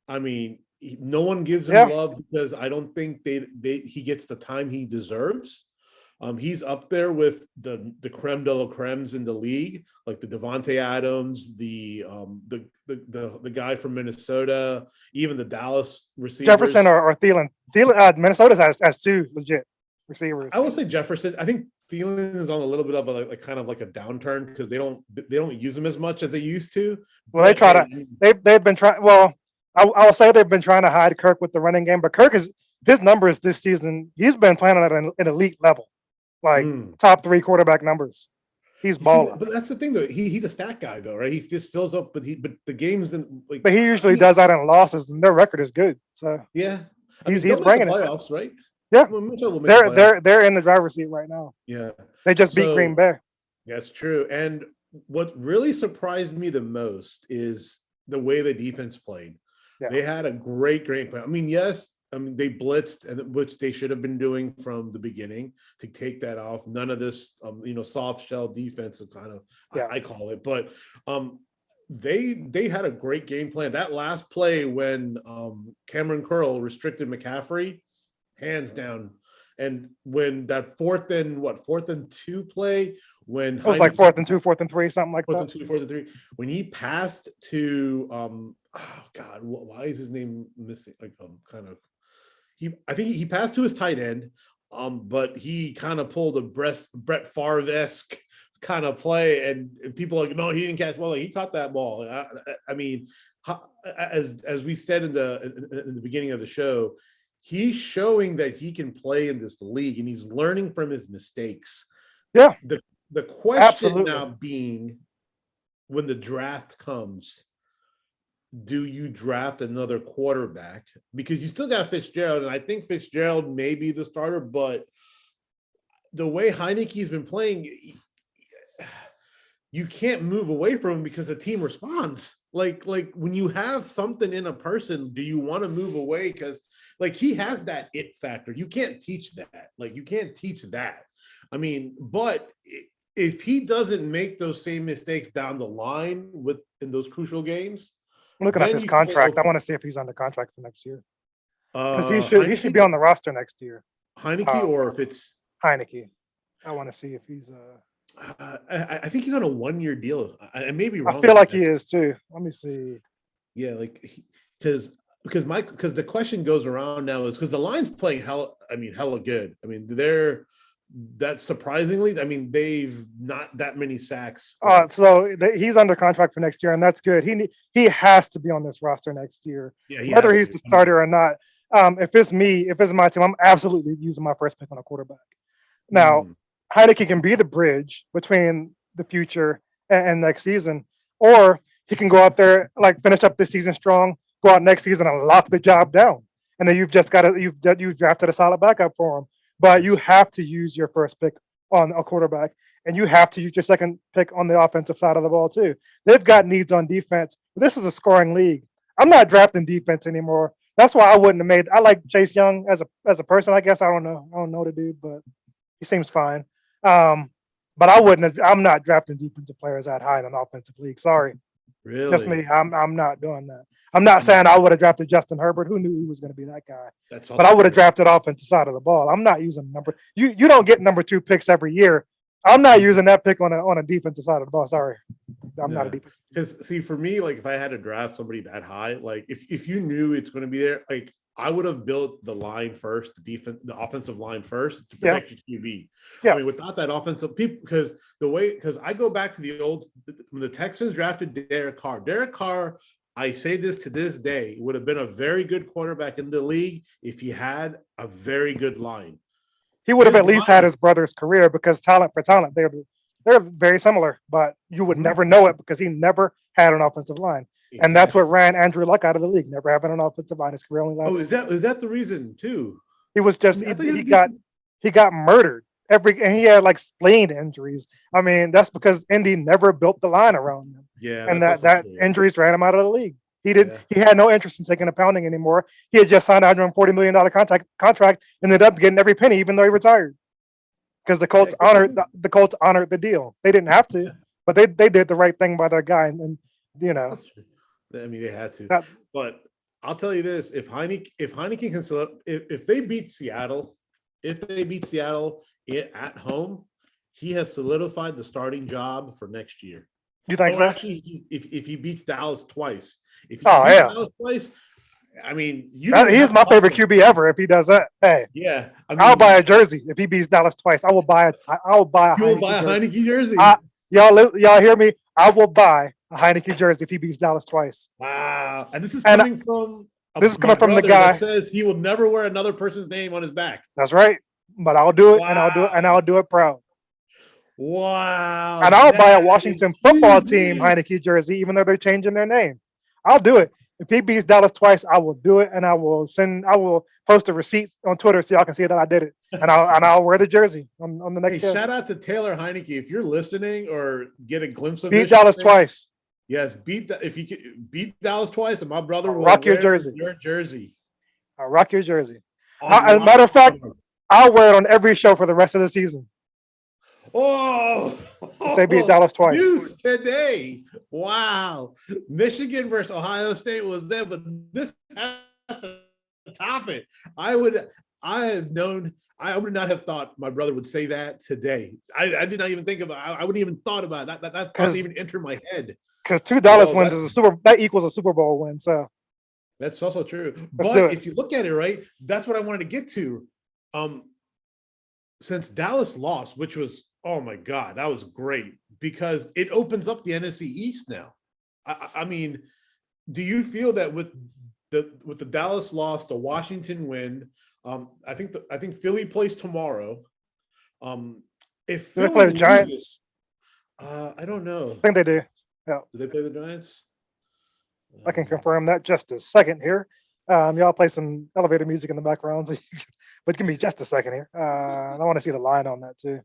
I mean, no one gives him love because I don't think he gets the time he deserves. He's up there with the creme de la cremes in the league, like the Devontae Adams, the guy from Minnesota, even the Dallas receivers. Jefferson or Thielen. Minnesota has two legit receivers. I will say Jefferson. I think Thielen is on a little bit of a kind of like a downturn because they don't use him as much as they used to. Well, they've been trying. Well, I will say they've been trying to hide Kirk with the running game, but Kirk his numbers this season. He's been playing at an elite level, like top 3 quarterback numbers. He's balling. But that's the thing, though. He's a stat guy, though, right? He just fills up, but the games But he usually does that in losses, and their record is good. So he's bringing playoffs, right? Yeah, they're in the driver's seat right now. Yeah, they just beat Green Bay. That's true. And what really surprised me the most is the way the defense played. Yeah. They had a great plan. I mean, they blitzed, and which they should have been doing from the beginning to take that off. None of this, soft shell defensive kind of, I call it. But they had a great game plan. That last play when Cameron Curl restricted McCaffrey, hands down. And when that fourth and 2 play, when it was like 4th and 2, 4th and 3, something like that. 4th and 2, 4th and 3, when he passed to why is his name missing? Like I think he passed to his tight end, but he kind of pulled a Brett Favre-esque kind of play, and people are like, no, he didn't catch ball. Like, he caught that ball. I mean, as we said in the beginning of the show, he's showing that he can play in this league, and he's learning from his mistakes. Yeah. The question now being, when the draft comes, do you draft another quarterback? Because you still got Fitzgerald, and I think Fitzgerald may be the starter, but the way Heineke's been playing, you can't move away from him because the team responds. Like when you have something in a person, do you want to move away? Because he has that it factor. You can't teach that. You can't teach that. I mean, but if he doesn't make those same mistakes down the line in those crucial games, looking at his contract, I want to see if he's under contract for next year. Because he should be on the roster next year. Heineke, or if it's Heineke, I want to see if he's. I think he's on a 1-year deal. I may be wrong. I feel like he is too. Let me see. Yeah, because the question goes around now is because the line's playing hella good. I mean, that's surprisingly. I mean, they've not that many sacks. So he's under contract for next year, and that's good. He has to be on this roster next year, whether he's the starter or not. If it's my team, I'm absolutely using my first pick on a quarterback. Now, Heineke can be the bridge between the future and next season, or he can go out there, finish up this season strong, go out next season and lock the job down, and then you've drafted a solid backup for him. But you have to use your first pick on a quarterback, and you have to use your second pick on the offensive side of the ball too. They've got needs on defense. This is a scoring league. I'm not drafting defense anymore. That's why I wouldn't have made. I like Chase Young as a person. I guess I don't know the dude, but he seems fine. But I wouldn't. I'm not drafting defensive players that high in an offensive league. Sorry, really. Just me. I'm not doing that. I'm not saying I would have drafted Justin Herbert. Who knew he was going to be that guy? But I would have drafted offensive side of the ball. I'm not using number. You don't get number 2 picks every year. I'm not using that pick on a defensive side of the ball. Sorry, I'm not a defensive. Because see, for me, if I had to draft somebody that high, if you knew it's going to be there, I would have built the line first, the offensive line first to protect your QB. Yeah. I mean, without that offensive people, because I go back to the old, when the Texans drafted Derek Carr, I say this to this day, would have been a very good quarterback in the league if he had a very good line. He would have his at least had line. his brother's career because talent for talent, they're very similar, but you would Mhm. never know it because he never had an offensive line. And that's what Exactly. ran Andrew Luck out of the league, never having an offensive line. His career only Oh, lasted. is that the reason too? He was I just mean, I thought he had a got decent. he got murdered and he had like spleen injuries. I mean, that's because Indy never built the line around him, Yeah, and that's also that true. injuries ran him out of the league. Yeah. He had no interest in taking a pounding anymore. He had just signed a $140 million contract, ended up getting every penny, even though he retired. Because Yeah. the Colts honored the deal. They didn't have to, but they did the right thing by their guy, and you know That's true. I mean, they had to. that But I'll tell you this: if Heineken can still, if they beat Seattle, at home, he has solidified the starting job for next year. you think Or so? actually, if he beats Dallas twice, if he Oh beats yeah, Dallas twice, I mean, you don't even he's have to my talk favorite about. QB ever. If he does that, hey, Yeah, I I'll buy mean, a jersey if he beats Dallas twice. I will buy a you'll buy Heineke a jersey. Heineken jersey. Y'all hear me? I will buy a Heineke jersey if he beats Dallas twice. Wow. And this is And coming from this is my coming from the brother that guy. says he will never wear another person's name on his back. That's right. But I'll do it, and Wow. I'll do it proud. And Wow. I'll buy a That is Washington football huge team news. Heineke jersey, even though they're changing their name. I'll do it. If he beats Dallas twice, I will do it, and I will post a receipt on Twitter so y'all can see that I did it. And I'll wear the jersey on the next Hey, show. shout out to Taylor Heineke. If you're listening or get a glimpse of Beat this, Dallas twice. yes, if you can beat Dallas twice, and my brother I'll will rock your wear jersey. your jersy. I'll rock your jersey. On As a matter of fact, lock. I'll wear it on every show for the rest of the season Oh, if they beat Dallas twice. news today. Wow. Michigan versus Ohio State was there, but this has to top it. I would not have thought my brother would say that today. I did not even think about it. I wouldn't even thought about it. That thought didn't even enter my head. Because 2 Dallas Oh, wins that equals a Super Bowl win. So that's also true. let's do But it. if you look at it, right, that's what I wanted to get to. Since Dallas lost, which was, oh my God, that was great because it opens up the NFC East now. I mean, do you feel that with the Dallas loss, the Washington win, I think Philly plays tomorrow. If Do they Philly play the Giants? loses, I don't know. I think they do. Yeah, Do they play the Giants? I can confirm that just a second here. Y'all play some elevator music in the background, but give me just a second here. I want to see the line on that too.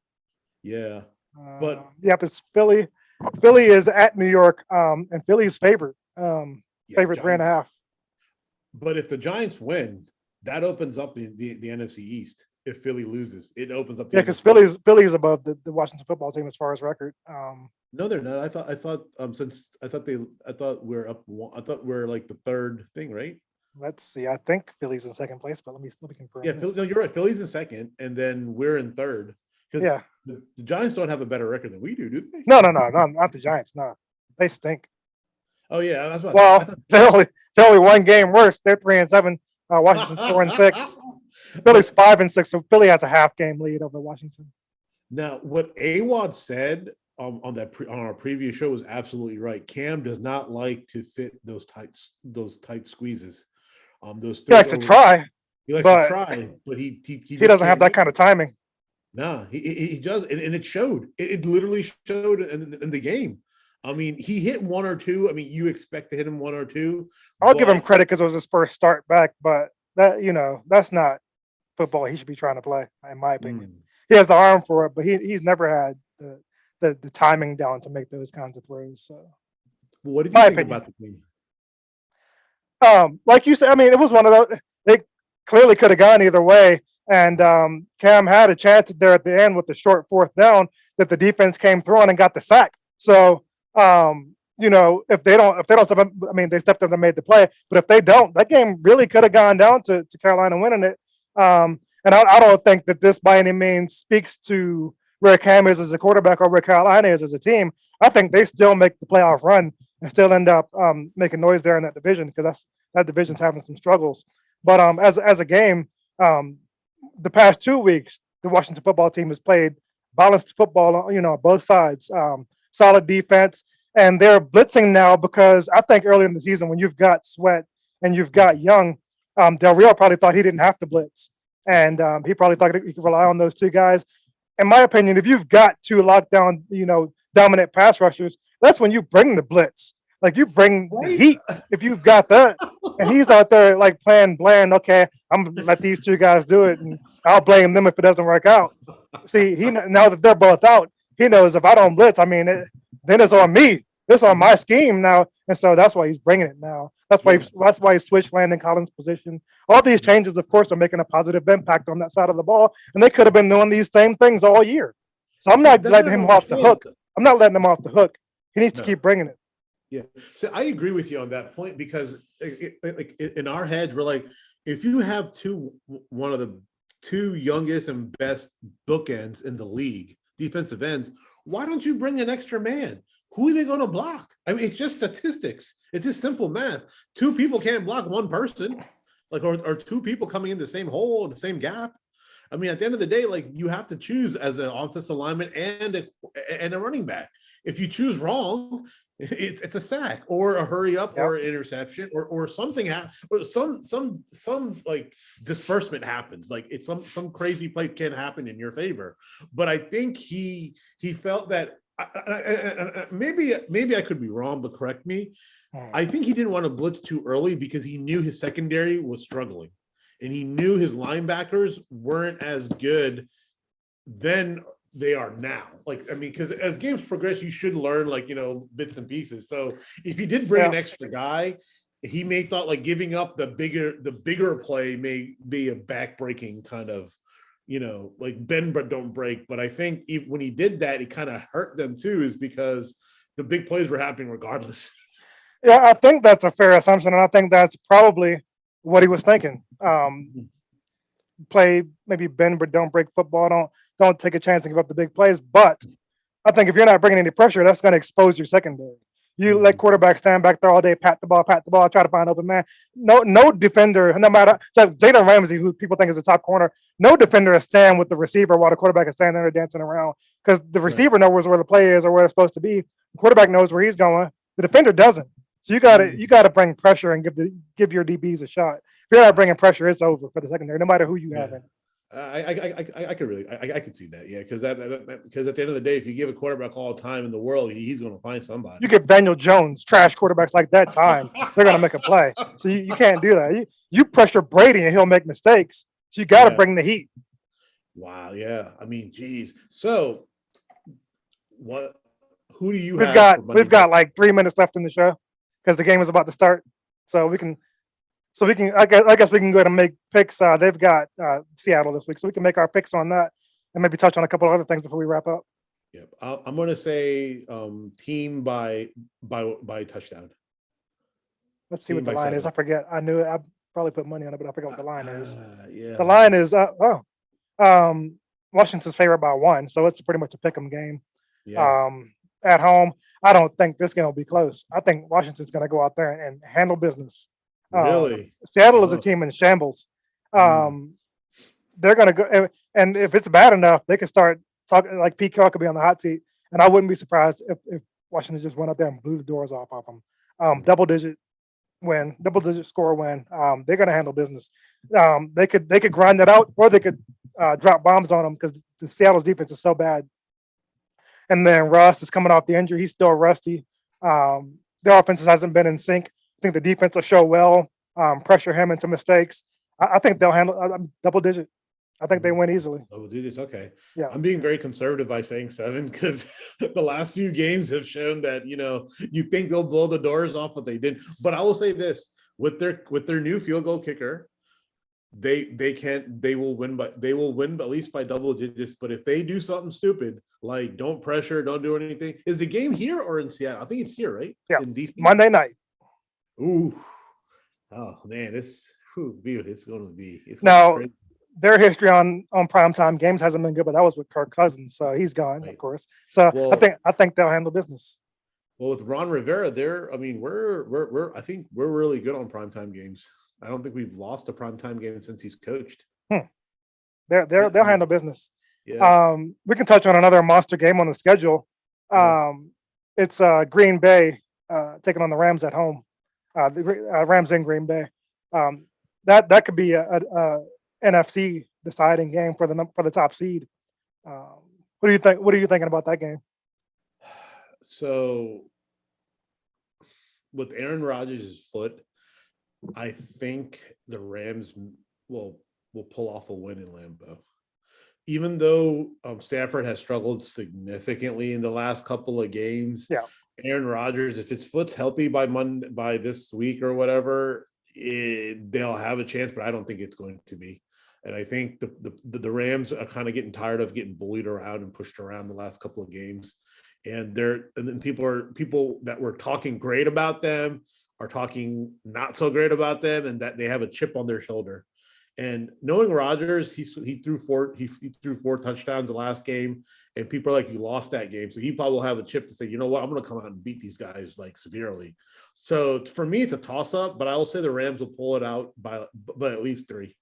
Yeah, but Yep, it's Philly. Philly is at New York, and Philly's favorite. yeah, Favorite 3.5. Giants. But if the Giants win, that opens up the NFC East. If Philly loses, it opens up. Yeah, because Philly's above the Washington football team as far as record. No, they're not. I thought we're up. I thought we're like the third thing, right? Let's see. I think Philly's in second place, but let me confirm. Yeah, this. no, you're right. Philly's in second, and then we're in third. Because Yeah. the Giants don't have a better record than we do they? No, not the Giants. No, they stink. Oh yeah, that's what. Well, they're only one game worse. They're 3-7. Washington's 4-6. Philly's 5-6. So Philly has a half game lead over Washington. Now, what Awad said on our previous show was absolutely right. Cam does not like to fit those tight squeezes. Those He likes to try. He likes to try, but he doesn't have that kind of timing. No, he does, and it showed. It literally showed in the game. I mean, he hit one or two. I mean, you expect to hit him one or two. I'll give him credit because it was his first start back, but that's not football he should be trying to play, in my opinion. He has the arm for it, but he's never had the timing down to make those kinds of throws. So, what did you think about the game? Like you said, I mean, it was one of those. They clearly could have gone either way, and Cam had a chance there at the end with the short fourth down that the defense came through on and got the sack. So, if they don't, I mean, they stepped up and made the play. But if they don't, that game really could have gone down to Carolina winning it. And I don't think that this by any means speaks to where Cam is as a quarterback or where Carolina is as a team. I think they still make the playoff run and still end up making noise there in that division because that division's having some struggles. But as a game, the past 2 weeks, the Washington football team has played balanced football, on both sides, solid defense, and they're blitzing now because I think earlier in the season when you've got Sweat and you've got Young, Del Rio probably thought he didn't have to blitz. and he probably thought he could rely on those two guys. In my opinion, if you've got two lockdown, dominant pass rushers, that's when you bring the blitz. Like you bring the Right? heat if you've got that. And he's out there like playing bland. Okay, I'm gonna let these two guys do it, and I'll blame them if it doesn't work out. See, now that they're both out, he knows if I don't blitz, then it's on me. It's on my scheme now, and so that's why he's bringing it now. That's why he switched Landon Collins' position. All these changes, of course, are making a positive impact on that side of the ball, and they could have been doing these same things all year. So I'm not letting him off the hook. I'm not letting him off the hook. He needs to keep bringing it. Yeah, so I agree with you on that point because like in our heads, we're like, if you have one of the two youngest and best bookends in the league, defensive ends, why don't you bring an extra man? Who are they going to block? I mean, it's just statistics. It's just simple math. Two people can't block one person, or two people coming in the same hole or the same gap. I mean, at the end of the day, like you have to choose as an offensive lineman and a running back. If you choose wrong, it's a sack or a hurry up or an interception or something or some like disbursement happens. Like it's some crazy play can happen in your favor. But I think he felt that maybe I could be wrong, but correct me. I think he didn't want to blitz too early because he knew his secondary was struggling. And he knew his linebackers weren't as good then they are now. Like, I mean, because as games progress, you should learn bits and pieces. So if he did bring an extra guy, he may thought like giving up the bigger play may be a backbreaking kind of, like bend but don't break. But I think when he did that, it kind of hurt them too, is because the big plays were happening regardless. Yeah, I think that's a fair assumption, and I think that's probably what he was thinking. Play maybe bend but don't break football. Don't take a chance and give up the big plays. But I think if you're not bringing any pressure, that's going to expose your secondary. You let quarterbacks stand back there all day, pat the ball, try to find open man. No defender, no matter Jalen Ramsey, who people think is the top corner, no defender is standing with the receiver while the quarterback is standing there dancing around, because the receiver knows where the play is or where it's supposed to be. The quarterback knows where he's going. The defender doesn't. So you gotta bring pressure and give your DBs a shot. If you're not bringing pressure, it's over for the secondary, no matter who you have in. I could see that, yeah, because because at the end of the day, if you give a quarterback all the time in the world, he's going to find somebody. You give Daniel Jones trash quarterbacks like that time, they're going to make a play. So you can't do that. You pressure Brady and he'll make mistakes. So you got to bring the heat. Wow, yeah. I mean, geez. So what? Who do you we've have? We've got like 3 minutes left in the show because the game is about to start. So we can. I guess we can go ahead and make picks. They've got Seattle this week, so we can make our picks on that and maybe touch on a couple of other things before we wrap up. Yeah, I'm going to say team by touchdown. Let's see what the line is. I forget. I knew it. I probably put money on it, but I forget what the line is. Yeah. The line is Washington's favored by 1, so it's pretty much a pick'em game. Yeah. At home, I don't think this game will be close. I think Washington's going to go out there and handle business. Really? Seattle is a team in shambles. They're going to go, and if it's bad enough, they could start talking like Pete Carroll could be on the hot seat, and I wouldn't be surprised if Washington just went out there and blew the doors off them. Double-digit score win. They're going to handle business. They could grind that out, or they could drop bombs on them because the Seattle's defense is so bad. And then Russ is coming off the injury; he's still rusty. Their offense hasn't been in sync. I think the defense will show well, pressure him into mistakes. I think they'll handle double digit. I think they win easily. Double digits, okay. Yeah. I'm being very conservative by saying 7 because the last few games have shown that you think they'll blow the doors off, but they didn't. But I will say this: with their new field goal kicker, they will win at least by double digits. But if they do something stupid, like don't pressure, don't do anything, is the game here or in Seattle? I think it's here, right? Yeah. In DC? Monday night. Ooh, oh man, it's going to be. Now, their history on primetime games hasn't been good, but that was with Kirk Cousins, so he's gone, right. Of course. So I think they'll handle business. Well, with Ron Rivera, I think we're really good on primetime games. I don't think we've lost a primetime game since he's coached. They'll handle business. Yeah. We can touch on another monster game on the schedule. It's Green Bay taking on the Rams at home. The Rams in Green Bay. That could be a NFC deciding game for the top seed. What do you think? What are you thinking about that game? So with Aaron Rodgers' foot, I think the Rams will pull off a win in Lambeau. Even though Stafford has struggled significantly in the last couple of games, Yeah. Aaron Rodgers, if his foot's healthy by this week or whatever, they'll have a chance, but I don't think it's going to be. And I think the Rams are kind of getting tired of getting bullied around and pushed around the last couple of games. And then people that were talking great about them are talking not so great about them, and that they have a chip on their shoulder. And knowing Rodgers, he threw four touchdowns the last game, and people are like, "You lost that game," so he probably will have a chip to say, "You know what? I'm going to come out and beat these guys like severely." So for me, it's a toss up, but I will say the Rams will pull it out by at least 3.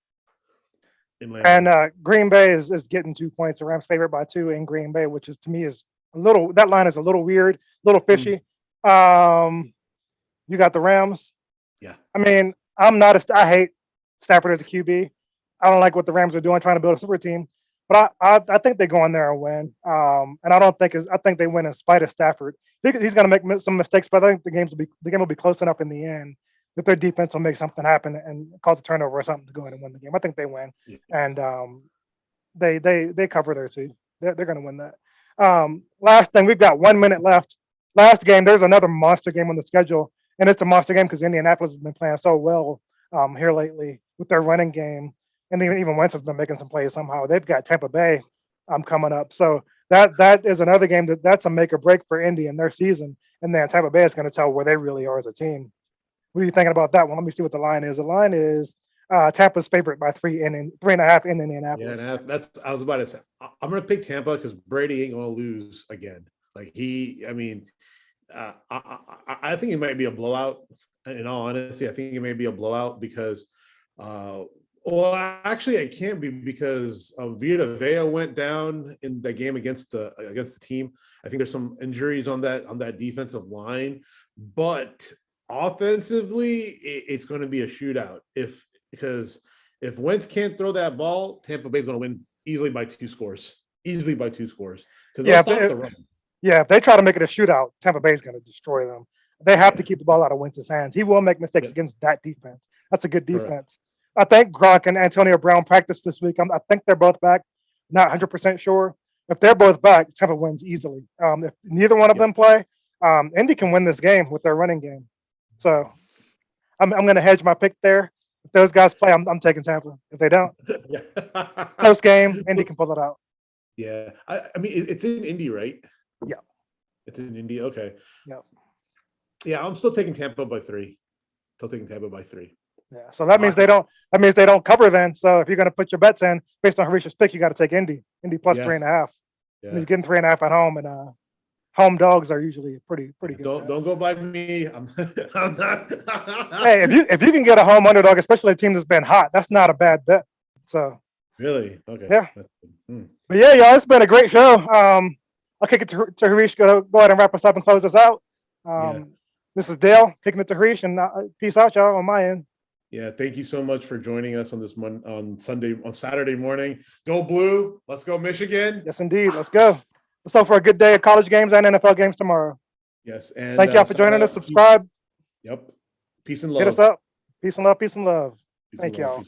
And Green Bay is getting 2 points. The Rams favored by 2 in Green Bay, which is to me is that line is a little weird, a little fishy. You got the Rams. Yeah. I mean, I hate Stafford as a QB. I don't like what the Rams are doing, trying to build a super team. But I think they go in there and win. And I think they win in spite of Stafford. He's going to make some mistakes, but I think the game will be close enough in the end that their defense will make something happen and cause a turnover or something to go in and win the game. I think they win, and they cover there too. They're going to win that. Last thing, we've got 1 minute left. Last game, there's another monster game on the schedule, and it's a monster game because Indianapolis has been playing so well here lately with their running game, and even Wentz has been making some plays somehow. They've got Tampa Bay coming up, so that is another game that's a make or break for Indy in their season, and then Tampa Bay is going to tell where they really are as a team. What are you thinking about that one? Let me see what the line is. The line is Tampa's favorite by 3.5 in Indianapolis. Yeah, I was about to say, I'm going to pick Tampa because Brady ain't going to lose again. Like I think it might be a blowout. In all honesty, I think it may be a blowout because, actually, it can't be because Vita Vea went down in the game against the team. I think there's some injuries on that defensive line, but offensively, it's going to be a shootout. Because if Wentz can't throw that ball, Tampa Bay's going to win easily by 2 scores. Because they'll stop the run. Yeah, if they try to make it a shootout, Tampa Bay's going to destroy them. They have to keep the ball out of Wentz's hands. He will make mistakes against that defense. That's a good defense. Correct. I think Gronk and Antonio Brown practiced this week. I think they're both back. Not 100% sure. If they're both back, Tampa wins easily. If neither one of them play, Indy can win this game with their running game. So I'm going to hedge my pick there. If those guys play, I'm taking Tampa. If they don't, close game, Indy can pull it out. Yeah. I mean, it's in Indy, right? Yeah. It's in Indy. Okay. Yeah. Yeah, I'm still taking Tampa by 3. Yeah. So that means they don't. That means they don't cover then. So if you're going to put your bets in based on Harish's pick, you got to take Indy. Indy plus 3.5. Yeah. And he's getting 3.5 at home, and home dogs are usually pretty good. Don't go by me. I'm not. Hey, if you can get a home underdog, especially a team that's been hot, that's not a bad bet. So really, okay, yeah. But yeah, y'all, it's been a great show. I'll kick it to Harish. Go ahead and wrap us up and close us out. This is Dale kicking it to Harish, and peace out, y'all, on my end. Yeah, thank you so much for joining us on Saturday morning. Go Blue! Let's go Michigan! Yes, indeed. Let's go. Let's hope for a good day of college games and NFL games tomorrow. Yes, and thank y'all for joining us. Subscribe. Yep. Peace and love. Hit us up. Peace and love. Thank y'all.